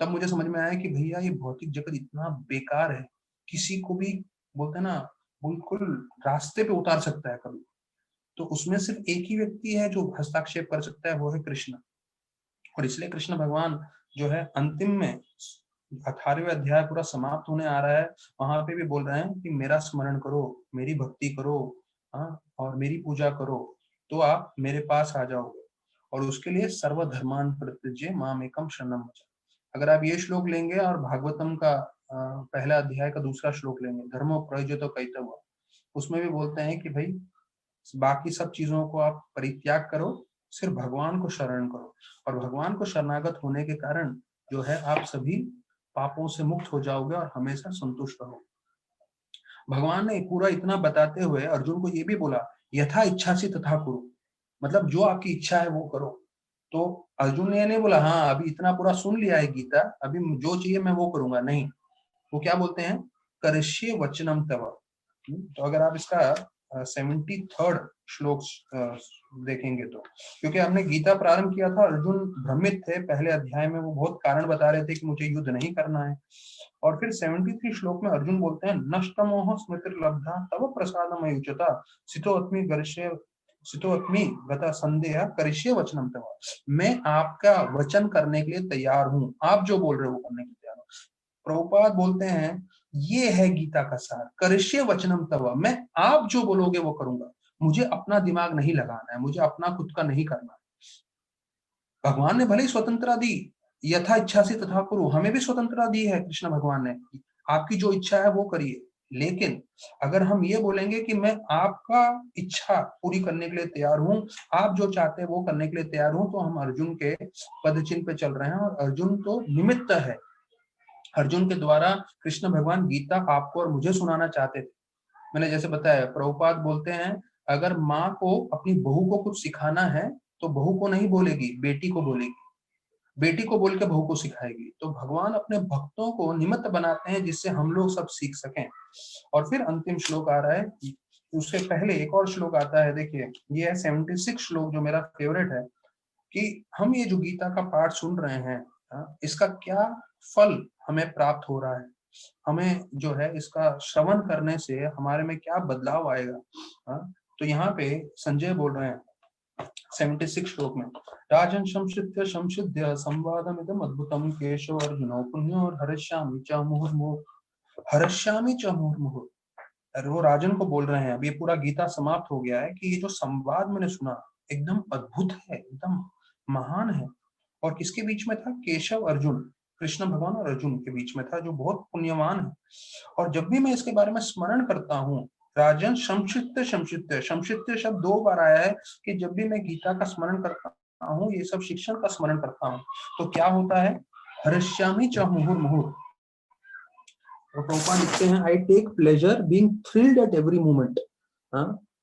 तब मुझे समझ में आया कि भैया ये भौतिक जगत इतना बेकार है, किसी को भी बोलते हैं ना बिल्कुल रास्ते पे उतार सकता है कभी। तो उसमें सिर्फ एक ही व्यक्ति है जो हस्तक्षेप कर सकता है, वो है कृष्ण। और इसलिए कृष्ण भगवान जो है अंतिम में 18वें अध्याय पूरा समाप्त होने आ रहा है, वहां पे भी बोल रहे हैं कि मेरा स्मरण करो, मेरी भक्ति करो, हाँ, और मेरी पूजा करो, तो आप मेरे पास आ जाओगे। और उसके लिए सर्वधर्मान परित्यज्य मामेकम शरणम व्रज। अगर आप ये श्लोक लेंगे और भागवतम का पहला अध्याय का दूसरा श्लोक लेंगे, धर्मो प्रयोज्यतो कैतव, उसमें भी बोलते हैं कि भाई बाकी सब चीजों को आप परित्याग करो, सिर्फ भगवान को शरण करो। और भगवान को शरणागत होने के कारण जो है आप सभी पापों से मुक्त हो जाओगे और हमेशा संतुष्ट रहोगे। भगवान ने पूरा इतना बताते हुए अर्जुन को ये भी बोला, यथा इच्छा से तथा करो, मतलब जो आपकी इच्छा है वो करो। तो अर्जुन ने ये नहीं बोला हाँ अभी इतना पूरा सुन लिया है गीता, अभी जो चाहिए मैं वो करूंगा, नहीं। वो क्या बोलते हैं, करिष्ये वचनम तव। तो अगर आप इसका 73rd श्लोक देखेंगे तो, क्योंकि हमने गीता प्रारंभ किया था, अर्जुन भ्रमित थे पहले अध्याय में, वो बहुत कारण बता रहे थे कि मुझे युद्ध नहीं करना है। और फिर 73 श्लोक में अर्जुन बोलते हैं, नष्टमोह स्मृतिर्लब्धा तव प्रसादमयुच्यता सितोऽस्मि गता संदेह करिष्ये वचनम तव। मैं आपका वचन करने के लिए तैयार हूँ, आप जो बोल रहे हो वो करने के लिए तैयार हूँ। प्रभुपाद बोलते हैं ये है गीता का सार, करिष्ये वचनम तव, मैं आप जो बोलोगे वो करूंगा, मुझे अपना दिमाग नहीं लगाना है, मुझे अपना खुद का नहीं करना है। भगवान ने भले ही स्वतंत्रता दी, यथा इच्छा से तथा करो, हमें भी स्वतंत्रता दी है कृष्ण भगवान ने, आपकी जो इच्छा है वो करिए। लेकिन अगर हम ये बोलेंगे कि मैं आपका इच्छा पूरी करने के लिए तैयार हूं, आप जो चाहते हैं वो करने के लिए तैयार हूं, तो हम अर्जुन के पद चिन्ह पे चल रहे हैं। और अर्जुन तो निमित्त है, अर्जुन के द्वारा कृष्ण भगवान गीता आपको और मुझे सुनाना चाहते थे। मैंने जैसे बताया, प्रभुपाद बोलते हैं अगर माँ को अपनी बहू को कुछ सिखाना है तो बहू को नहीं बोलेगी, बेटी को बोलेगी, बेटी को बोल के बहू को सिखाएगी। तो भगवान अपने भक्तों को निमित्त बनाते हैं जिससे हम लोग सब सीख सकें। और फिर अंतिम श्लोक आ रहा है, उससे पहले एक और श्लोक आता है, देखिए ये है 76 श्लोक जो मेरा फेवरेट है, कि हम ये जो गीता का पाठ सुन रहे हैं, इसका क्या फल हमें प्राप्त हो रहा है, हमें जो है इसका श्रवण करने से हमारे में क्या बदलाव आएगा। तो यहाँ पे संजय बोल रहे हैं 76 श्लोक में, राजन संसिद्ध्य संवादमिदम अद्भुतम केशव अर्जुनो पुण्यो हरिष्यामि च मुहुर्मुहुः हरिष्यामि च मुहुर्मुहुः। वो राजन को बोल रहे हैं, अब ये पूरा गीता समाप्त हो गया है, कि ये जो संवाद मैंने सुना एकदम अद्भुत है, एकदम महान है। और किसके बीच में था, केशव अर्जुन, कृष्ण भगवान और अर्जुन के बीच में था, जो बहुत पुण्यवान है। और जब भी मैं इसके बारे में स्मरण करता हूँ, राजन संक्षिप्त संक्षिप्त संक्षिप्त शब्द 2 बार आया है, कि जब भी मैं गीता का स्मरण करता हूँ, ये सब शिक्षण का स्मरण करता हूँ, तो क्या होता है, हर्ष्यामि च मुहुर्मुहुः। और प्रभुपाद लिखते हैं, I take pleasure being thrilled at every moment.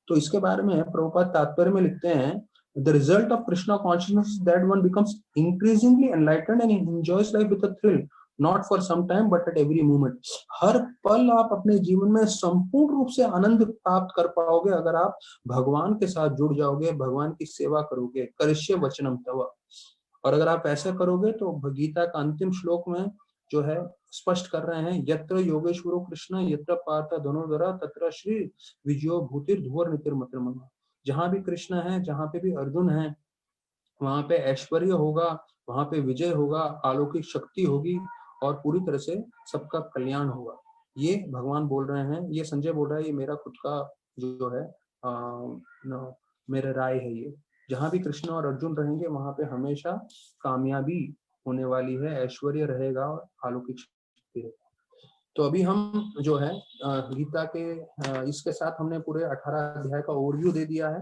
तो इसके बारे में प्रभुपाद तात्पर्य में लिखते हैं, the result of Krishna consciousness that one becomes increasingly enlightened and enjoys life with a thrill, not for some time but at every moment. हर पल आप अपने जीवन में संपूर्ण रूप से आनंद प्राप्त कर पाओगे अगर आप भगवान के साथ जुड़ जाओगे, भगवान की सेवा करोगे, करिष्ये वचनम तव। और अगर आप ऐसा करोगे तो गीता का अंतिम श्लोक में जो है स्पष्ट कर रहे हैं, यत्र योगेश्वरो कृष्ण यत्र पार्थ धनुर्धरा तत्र श्री विजयो भूतिर धुवर नीतिर्मतिर्मनः। जहां भी कृष्ण है, जहां पे भी अर्जुन है, वहां पे ऐश्वर्य होगा, वहां पे विजय होगा, अलौकिक शक्ति होगी और पूरी तरह से सबका कल्याण होगा। ये भगवान बोल रहे हैं, ये संजय बोल रहा है, ये मेरा खुद का जो है मेरा राय है। ये जहां भी कृष्ण और अर्जुन रहेंगे वहां पे हमेशा कामयाबी होने वाली है, ऐश्वर्य रहेगा और अलौकिक शक्ति रहेगा। तो अभी हम जो है गीता के इसके साथ हमने पूरे 18 अध्याय का ओवरव्यू दे दिया है।